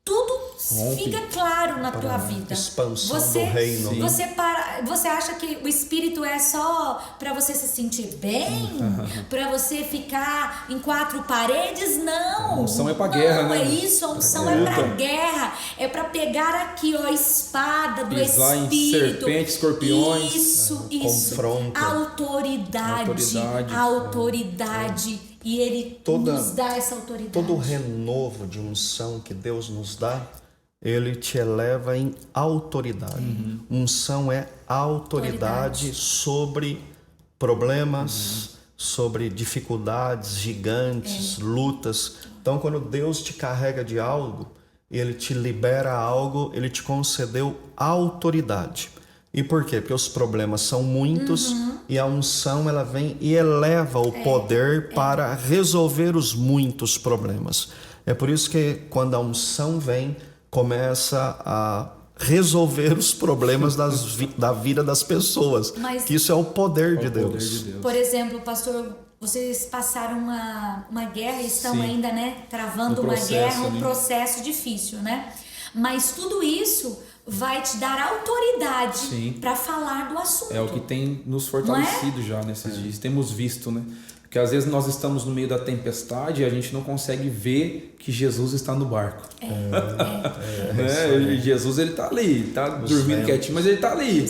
tudo fica claro na tua vida. Expansão do reino. Você acha que o Espírito é só para você se sentir bem? Para você ficar em quatro paredes? Não. A unção é para guerra, né? Não é isso, a unção é para guerra. É para pegar aqui, ó, a espada do pisar Espírito. Em serpentes, escorpiões. Isso. Confronto. Autoridade. E Ele nos dá essa autoridade. Todo o renovo de unção que Deus nos dá, Ele te eleva em autoridade. Unção é autoridade sobre problemas, sobre dificuldades gigantes, lutas. Então, quando Deus te carrega de algo, Ele te libera algo, Ele te concedeu autoridade. E por quê? Porque os problemas são muitos e a unção ela vem e eleva o poder para resolver os muitos problemas. É por isso que quando a unção vem, começa a resolver os problemas da vida das pessoas. Que isso é o poder de Deus. Por exemplo, pastor, vocês passaram uma guerra e estão ainda, né, travando uma guerra, um processo difícil, né? Mas tudo isso vai te dar autoridade para falar do assunto. É o que tem nos fortalecido já nesses dias. Temos visto, né? Porque às vezes nós estamos no meio da tempestade e a gente não consegue ver que Jesus está no barco. E Jesus, ele está ali, está dormindo quietinho, mas ele está ali.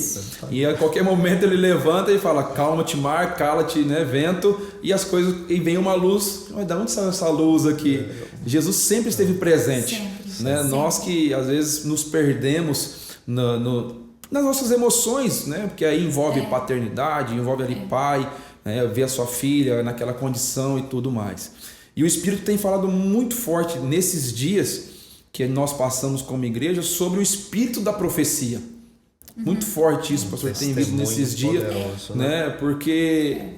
E a qualquer momento ele levanta e fala: calma-te mar, cala-te, né, vento, e as coisas, e vem uma luz. Mas de onde saiu essa luz aqui? Jesus sempre esteve presente. Né? Nós que às vezes nos perdemos nas nossas emoções, né? Porque aí envolve paternidade, envolve ali pai, né? Ver a sua filha naquela condição e tudo mais. E o Espírito tem falado muito forte nesses dias que nós passamos como igreja sobre o espírito da profecia. Muito forte isso, pastor, tem visto nesses dias, né? Porque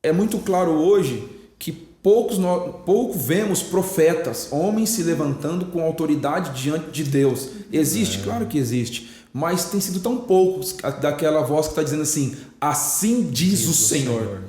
é muito claro hoje que pouco vemos profetas, homens se levantando com autoridade diante de Deus. Existe? Claro que existe. Mas tem sido tão poucos daquela voz que está dizendo assim: assim diz o Senhor.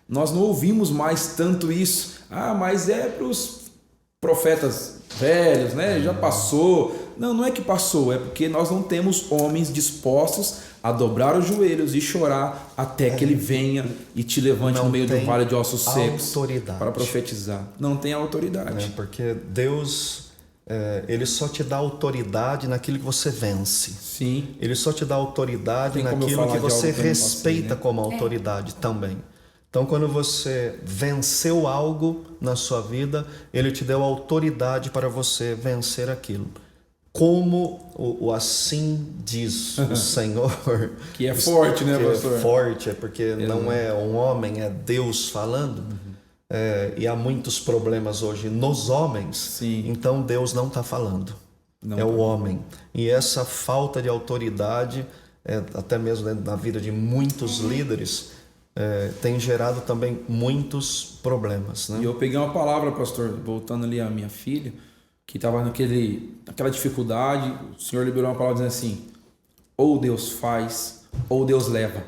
Nós não ouvimos mais tanto isso. Mas é para os profetas velhos, né? Já passou. Não é que passou, é porque nós não temos homens dispostos a dobrar os joelhos e chorar até que ele venha e te levante no meio do vale de ossos secos para profetizar. Não tem autoridade. Porque Deus, ele só te dá autoridade naquilo que você vence. Sim. Ele só te dá autoridade naquilo que você respeita como autoridade também. Então, quando você venceu algo na sua vida, ele te deu autoridade para você vencer aquilo. Como o assim diz o Senhor. Que é forte, né, pastor? É forte, porque não é um homem, é Deus falando. E há muitos problemas hoje nos homens. Sim. Então Deus não está falando. O homem. E essa falta de autoridade, até mesmo na vida de muitos líderes, tem gerado também muitos problemas. Né? E eu peguei uma palavra, pastor, voltando ali à minha filha, que estava naquela dificuldade. O Senhor liberou uma palavra dizendo assim: ou Deus faz, ou Deus leva.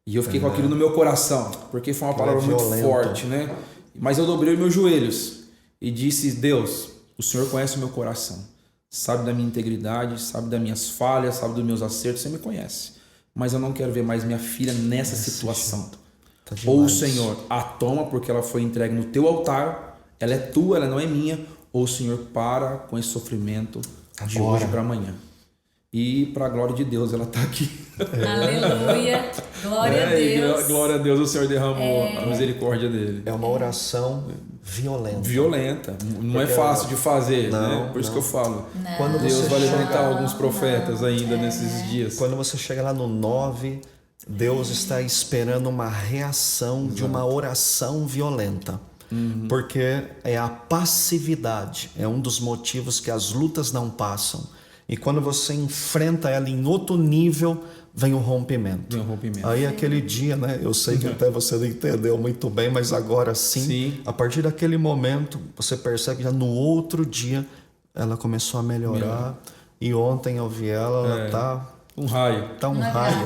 E eu fiquei com aquilo no meu coração, porque foi uma palavra muito forte, né? Mas eu dobrei os meus joelhos e disse: Deus, o Senhor conhece o meu coração, sabe da minha integridade, sabe das minhas falhas, sabe dos meus acertos, você me conhece. Mas eu não quero ver mais minha filha nessa situação. Ou o Senhor a toma porque ela foi entregue no teu altar, ela é tua, ela não é minha, ou o Senhor para com esse sofrimento de hoje para amanhã. E para a glória de Deus, ela está aqui. Aleluia, glória a Deus. Glória a Deus, o Senhor derramou a misericórdia dele. É uma oração violenta. Violenta. Não é fácil de fazer, né? Por isso que eu falo. Quando Deus vai levantar alguns profetas ainda nesses dias. Quando você chega lá no 9, Deus está esperando uma reação de uma oração violenta. Porque é a passividade, é um dos motivos que as lutas não passam. E quando você enfrenta ela em outro nível, vem o rompimento. Aí aquele dia, né? Eu sei que até você não entendeu muito bem, mas agora sim. A partir daquele momento, você percebe que já no outro dia ela começou a melhorar. E ontem eu vi ela tá um raio. Tá um raio.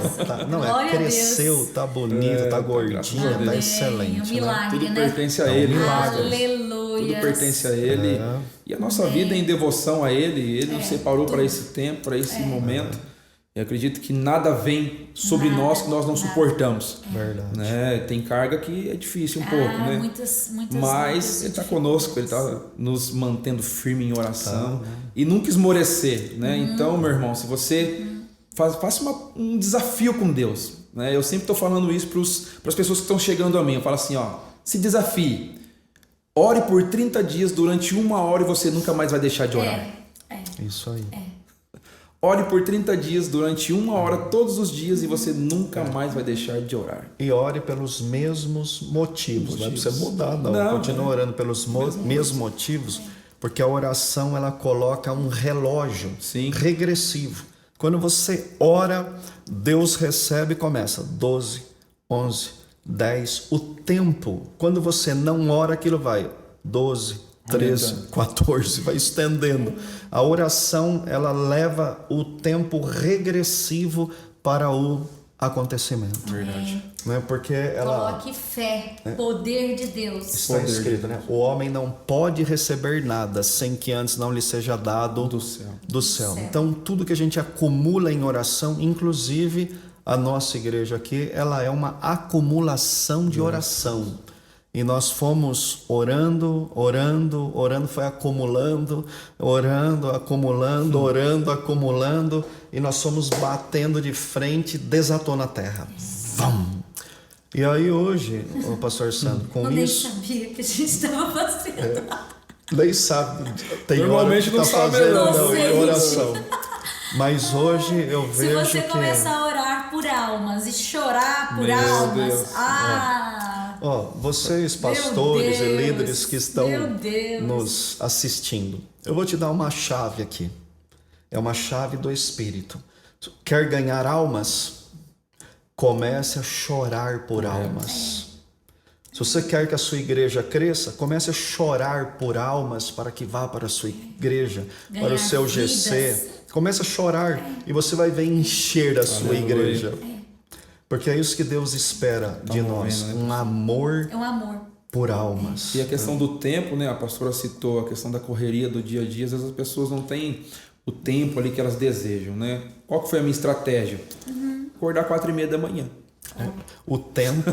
Cresceu, tá bonita, tá gordinha, tá excelente. Um milagre, Tudo pertence a Ele. Aleluia. Tudo pertence a Ele. E a nossa vida em devoção a Ele. Ele nos separou para esse tempo, para esse momento. E acredito que nada vem sobre nós que nós não suportamos. Verdade. Né? Tem carga que é difícil um pouco, né? Muitas Mas Ele está conosco, Ele está nos mantendo firme em oração e nunca esmorecer, né? Então, meu irmão, se você faça um desafio com Deus, né? Eu sempre estou falando isso para as pessoas que estão chegando a mim. Eu falo assim, se desafie. Ore por 30 dias durante 1 hora e você nunca mais vai deixar de orar. Isso aí. Ore por 30 dias durante 1 hora todos os dias e você nunca mais vai deixar de orar. E ore pelos mesmos motivos. Não é para você mudar, não. Continua orando pelos mesmos motivos, porque a oração ela coloca um relógio regressivo. Quando você ora, Deus recebe e começa 12, 11, 10. O tempo, quando você não ora, aquilo vai 12, 13, 14, vai estendendo. A oração, ela leva o tempo regressivo para o acontecimento. Verdade. Né? Porque ela... Coloque fé, poder de Deus. Está escrito, né? O homem não pode receber nada sem que antes não lhe seja dado do céu. Então, tudo que a gente acumula em oração, inclusive a nossa igreja aqui, ela é uma acumulação de oração. E nós fomos orando, foi acumulando, acumulando, e nós fomos batendo de frente, desatou na terra. Vamos! E aí hoje, o pastor Sandro, com isso... Eu nem sabia que a gente estava fazendo. Nem sabe, tem normalmente hora que não tá sabe fazendo oração. Mas hoje eu vejo que... Se você começar a orar por almas e chorar por almas... vocês pastores e líderes que estão nos assistindo, eu vou te dar uma chave aqui. É uma chave do Espírito. Quer ganhar almas? Comece a chorar por almas. Se você quer que a sua igreja cresça, comece a chorar por almas para que vá para a sua igreja, para o seu GC. Comece a chorar e você vai ver encher a sua igreja. Porque é isso que Deus espera de nós, um amor por almas. E a questão do tempo, né? A pastora citou a questão da correria do dia a dia. Às vezes as pessoas não têm o tempo ali que elas desejam, né? Qual que foi a minha estratégia? Acordar 4:30 da manhã. O tempo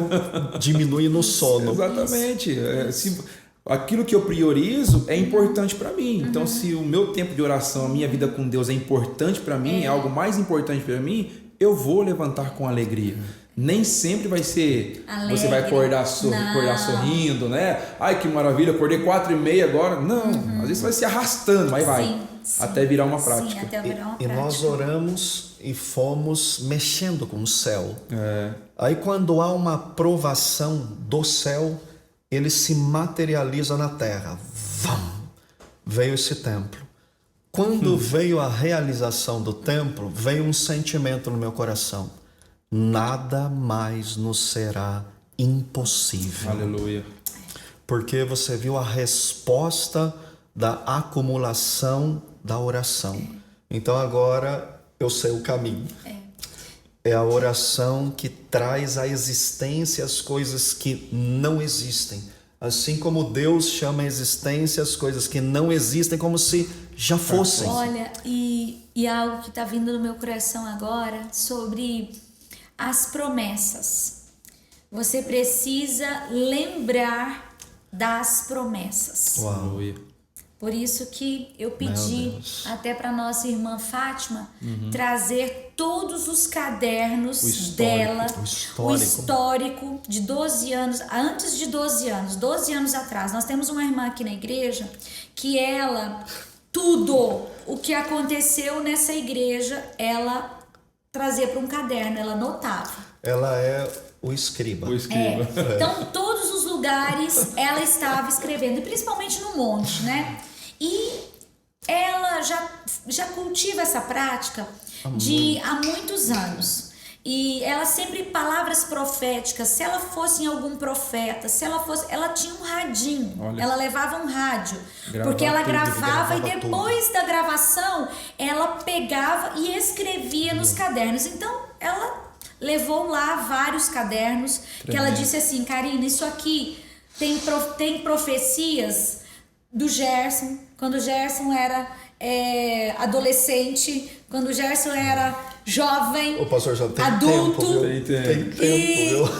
diminui no sono. Exatamente. Aquilo que eu priorizo é importante para mim. Então, se o meu tempo de oração, a minha vida com Deus é importante para mim, é algo mais importante para mim, eu vou levantar com alegria. Nem sempre vai ser alegre. Você vai acordar sorrindo, né? Ai, que maravilha, acordei 4:30 agora. Não, às vezes vai se arrastando, mas vai. Sim. Até virar uma prática. Sim, até virar uma prática. E nós oramos e fomos mexendo com o céu. É. Aí quando há uma provação do céu, ele se materializa na terra. Veio esse templo. Quando veio a realização do templo, veio um sentimento no meu coração. Nada mais nos será impossível. Aleluia. Porque você viu a resposta da acumulação da oração. Então agora eu sei o caminho. É a oração que traz à existência as coisas que não existem. Assim como Deus chama a existência as coisas que não existem como se já fossem. Olha, e algo que está vindo no meu coração agora sobre as promessas. Você precisa lembrar das promessas. Uau. Por isso que eu pedi até para nossa irmã Fátima trazer todos os cadernos dela, o histórico de 12 anos, antes de 12 anos atrás. Nós temos uma irmã aqui na igreja que ela, tudo o que aconteceu nessa igreja, ela trazia para um caderno, ela anotava. Ela é o escriba. Então, todos os lugares ela estava escrevendo, principalmente no monte, né? E ela já cultiva essa prática há muitos anos. E ela sempre, palavras proféticas, se ela fosse em algum profeta, ela tinha um radinho. Olha. Ela levava um rádio, porque ela gravava e depois da gravação ela pegava e escrevia nos cadernos. Então ela levou lá vários cadernos que ela disse assim: Karina, isso aqui tem profecias do Gerson, quando o Gerson era adolescente, quando o Gerson era jovem, o pastor já tem adulto, tempo,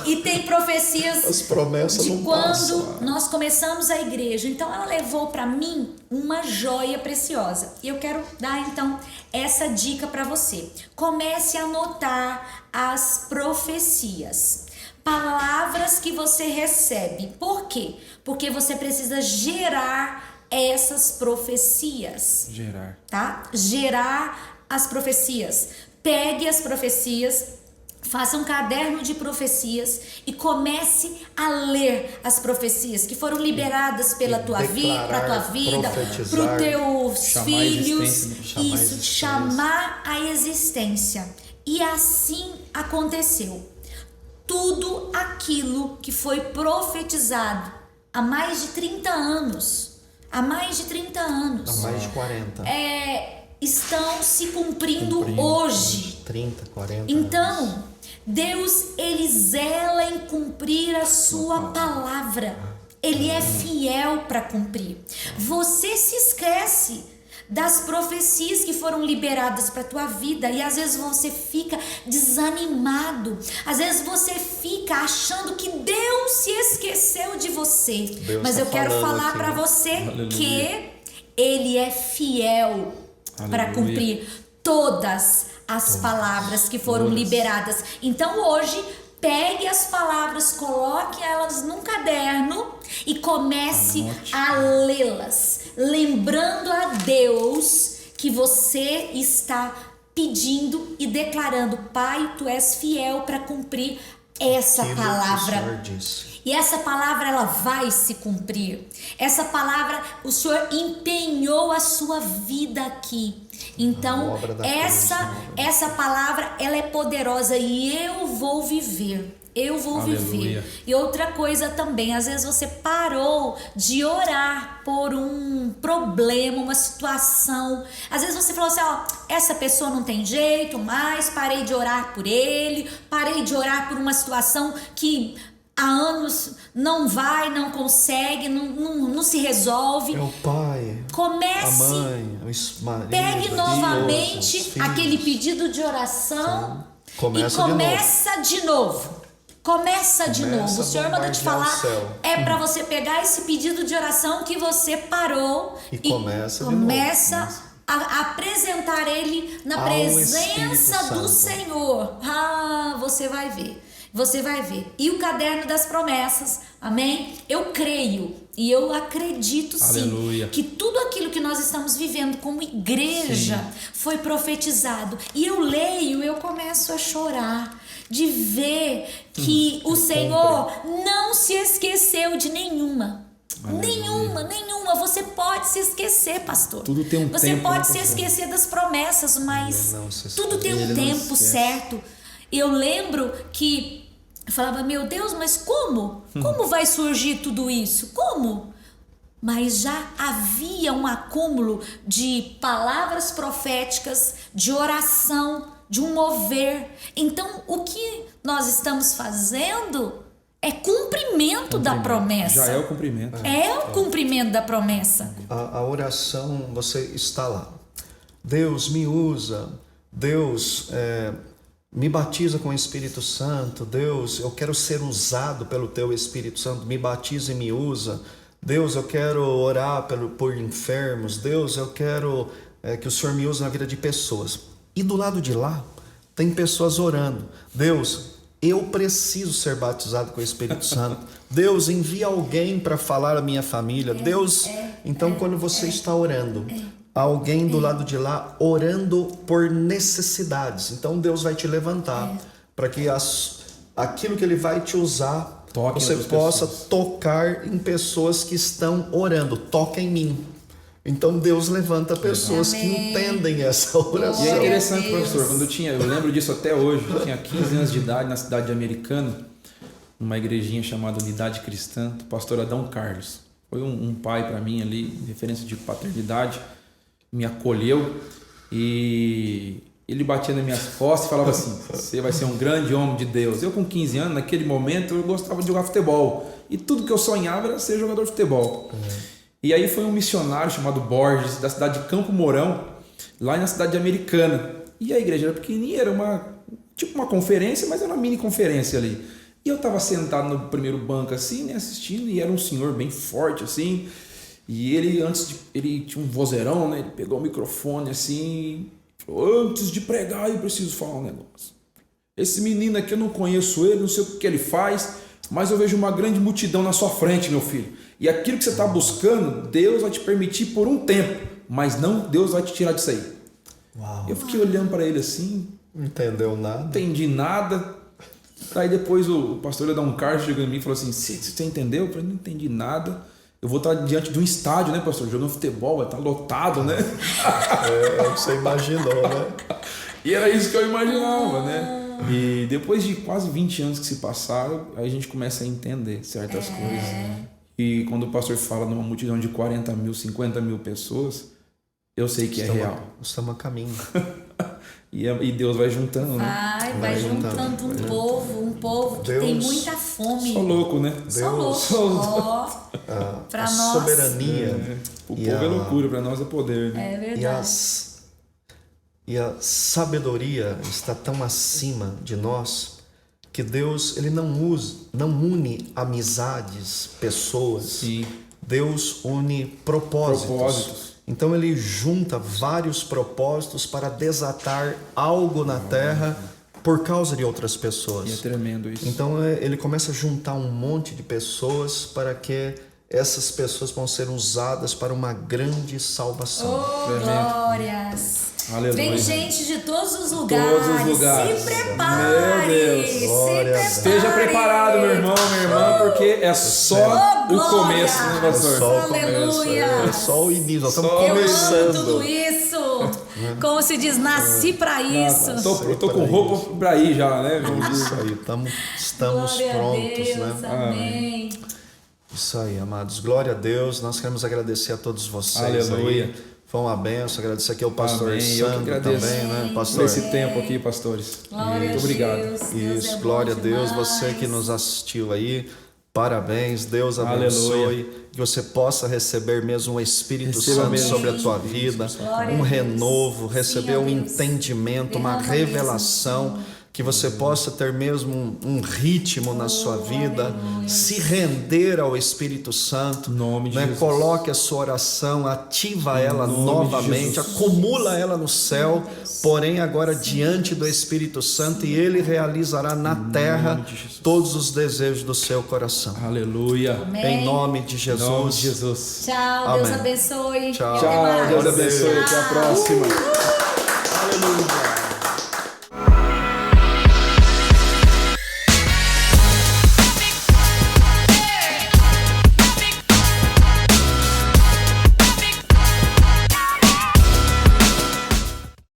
e tem profecias as promessas de não quando passam. nós começamos a igreja. Então ela levou para mim uma joia preciosa. E eu quero dar então essa dica para você. Comece a anotar as profecias, palavras que você recebe. Por quê? Porque você precisa gerar essas profecias. Gerar as profecias. Pegue as profecias, faça um caderno de profecias e comece a ler as profecias que foram liberadas pela tua vida, para os teus filhos, chamar a existência. E assim aconteceu. Tudo aquilo que foi profetizado há mais de 30 anos, há mais de 40, estão se cumprindo hoje. 30, 40 Então, Deus, ele zela em cumprir a sua palavra. Ele é fiel para cumprir. Você se esquece das profecias que foram liberadas para a tua vida e às vezes você fica desanimado, às vezes você fica achando que Deus se esqueceu de você. Mas eu quero falar para você que ele é fiel para cumprir todas as palavras que foram liberadas. Então hoje, pegue as palavras, coloque elas num caderno e comece a lê-las, lembrando a Deus que você está pedindo e declarando: Pai, tu és fiel para cumprir essa palavra. E essa palavra, ela vai se cumprir. Essa palavra, o Senhor empenhou a sua vida aqui. Então, essa palavra, ela é poderosa e eu vou viver. Eu vou viver. E outra coisa também, às vezes você parou de orar por um problema, uma situação. Às vezes você falou assim: ó, essa pessoa não tem jeito mais, parei de orar por ele, parei de orar por uma situação que há anos não vai, não consegue, não se resolve. É o pai, Comece, a mãe, o marido, pegue novamente esposa, os filhos. aquele pedido de oração Começa e começa de novo. Começa de novo. O Senhor manda te bombardear falar. o céu. É para você pegar esse pedido de oração que você parou E começa de começa a apresentar ele na Ao presença Espírito do Santo. Senhor. Você vai ver. Você vai ver. E o caderno das promessas, amém? Eu creio e eu acredito sim Aleluia. que tudo aquilo que nós estamos vivendo como igreja foi profetizado. E eu leio, eu começo a chorar de ver que o Senhor não se esqueceu de nenhuma. Nenhuma. Você pode se esquecer, pastor. Tudo tem um Você tempo, pode né, se pastor? esquecer das promessas, mas Ele não se esquece. tudo tem um Ele não tempo esquece. certo. Eu lembro que eu falava, meu Deus, mas como? Como vai surgir tudo isso? Como? Mas já havia um acúmulo de palavras proféticas, de oração, de um mover. Então, o que nós estamos fazendo é cumprimento da promessa. Já é o cumprimento. É o cumprimento da promessa. A oração, você está lá. Deus me usa. Deus me batiza com o Espírito Santo. Deus, eu quero ser usado pelo Teu Espírito Santo. Me batiza e me usa. Deus, eu quero orar por enfermos. Deus, eu quero que o Senhor me use na vida de pessoas. E do lado de lá, tem pessoas orando. Deus, eu preciso ser batizado com o Espírito Santo. Deus, envia alguém para falar à minha família. Deus, então quando você está orando, há alguém do lado de lá orando por necessidades. Então Deus vai te levantar para que aquilo que Ele vai te usar, Toque você outras possa pessoas. tocar em pessoas que estão orando. Toca em mim. Então Deus levanta pessoas que Amém. entendem essa oração. E é Glória interessante, a Deus. professor, eu lembro disso até hoje, eu tinha 15 anos de idade na cidade de Americana, numa igrejinha chamada Unidade Cristã, do pastor Adão Carlos. Foi um pai para mim ali, referência de paternidade, me acolheu e ele batia nas minhas costas e falava assim, você vai ser um grande homem de Deus. Eu com 15 anos, naquele momento, eu gostava de jogar futebol e tudo que eu sonhava era ser jogador de futebol. E aí foi um missionário chamado Borges, da cidade de Campo Mourão, lá na cidade de Americana. E a igreja era pequenininha, era tipo uma conferência, mas era uma mini conferência ali. E eu estava sentado no primeiro banco assim, né, assistindo, e era um senhor bem forte assim. E ele, ele tinha um vozeirão, né, ele pegou o microfone assim, falou, antes de pregar eu preciso falar um negócio. Esse menino aqui eu não conheço ele, não sei o que ele faz, mas eu vejo uma grande multidão na sua frente, meu filho. E aquilo que você está buscando, Deus vai te permitir por um tempo, mas não Deus vai te tirar disso aí. Uau. Eu fiquei olhando para ele assim, Não entendeu nada. não entendi nada. Aí depois o pastor Adão Carlos chegou em mim e falou assim, você entendeu? Eu falei, não entendi nada. Eu vou estar diante de um estádio, né, pastor? Jogando futebol, vai estar lotado, né? Você imaginou, né? E era isso que eu imaginava, né? E depois de quase 20 anos que se passaram, aí a gente começa a entender certas coisas. E quando o pastor fala numa multidão de 40 mil, 50 mil pessoas, eu sei que é real. Estamos a caminho. E Deus vai juntando, né? Vai juntando um povo que Deus, tem muita fome. Só louco, né? Só louco. Ó, pra a nós. soberania O e povo é loucura, para nós é poder, né? É verdade. e a sabedoria está tão acima de nós que Deus ele não une amizades, pessoas. Sim. Deus une propósitos. Propósitos. Então ele junta vários propósitos para desatar algo na terra por causa de outras pessoas. E é tremendo isso. Então ele começa a juntar um monte de pessoas para que essas pessoas vão ser usadas para uma grande salvação. Oh, Tremendo. glórias! Aleluia. Vem gente de todos os lugares. Todos os lugares. Se prepare. Meu Deus. Se Glória a Deus. prepare. Esteja preparado, meu irmão, minha irmã, porque é só Oh, o glória. começo, né, pastor? Só o Aleluia. começo, é só o início, nós estamos Só Eu amo começando. tudo isso. Como se diz, nasci pra isso. Eu tô com roupa pra ir já, né? Isso aí, estamos Glória prontos, a Deus, né? amém. Isso aí, amados. Glória a Deus. Nós queremos agradecer a todos vocês Aleluia. aí Foi uma benção. Agradecer aqui ao pastor Amém. Eu que Sandro agradeço também, né, por pastor? esse tempo aqui, pastores. Glória Muito a obrigado. Deus. Deus Isso, é bom glória a Deus. demais. Você que nos assistiu aí, parabéns. Deus Aleluia. abençoe. Que você possa receber mesmo o Espírito Receba Santo mesmo. sobre a tua vida, Glória um a Deus. renovo, receber Sim, ó um Deus. entendimento, uma Derrama revelação. mesmo, Que você possa ter mesmo um ritmo na sua vida, se render ao Espírito Santo, Nome de né? Jesus. Coloque a sua oração, ativa ela nome de novamente, Jesus. acumula ela no céu, porém agora diante do Espírito Santo, e Ele realizará na terra de Jesus. todos os desejos do seu coração. Aleluia. Amém. Em nome de Jesus. Em nome de Jesus. Tchau, Deus Amém. abençoe. Tchau. E até Tchau, mais. Deus abençoe. Até a Tchau. próxima. Aleluia.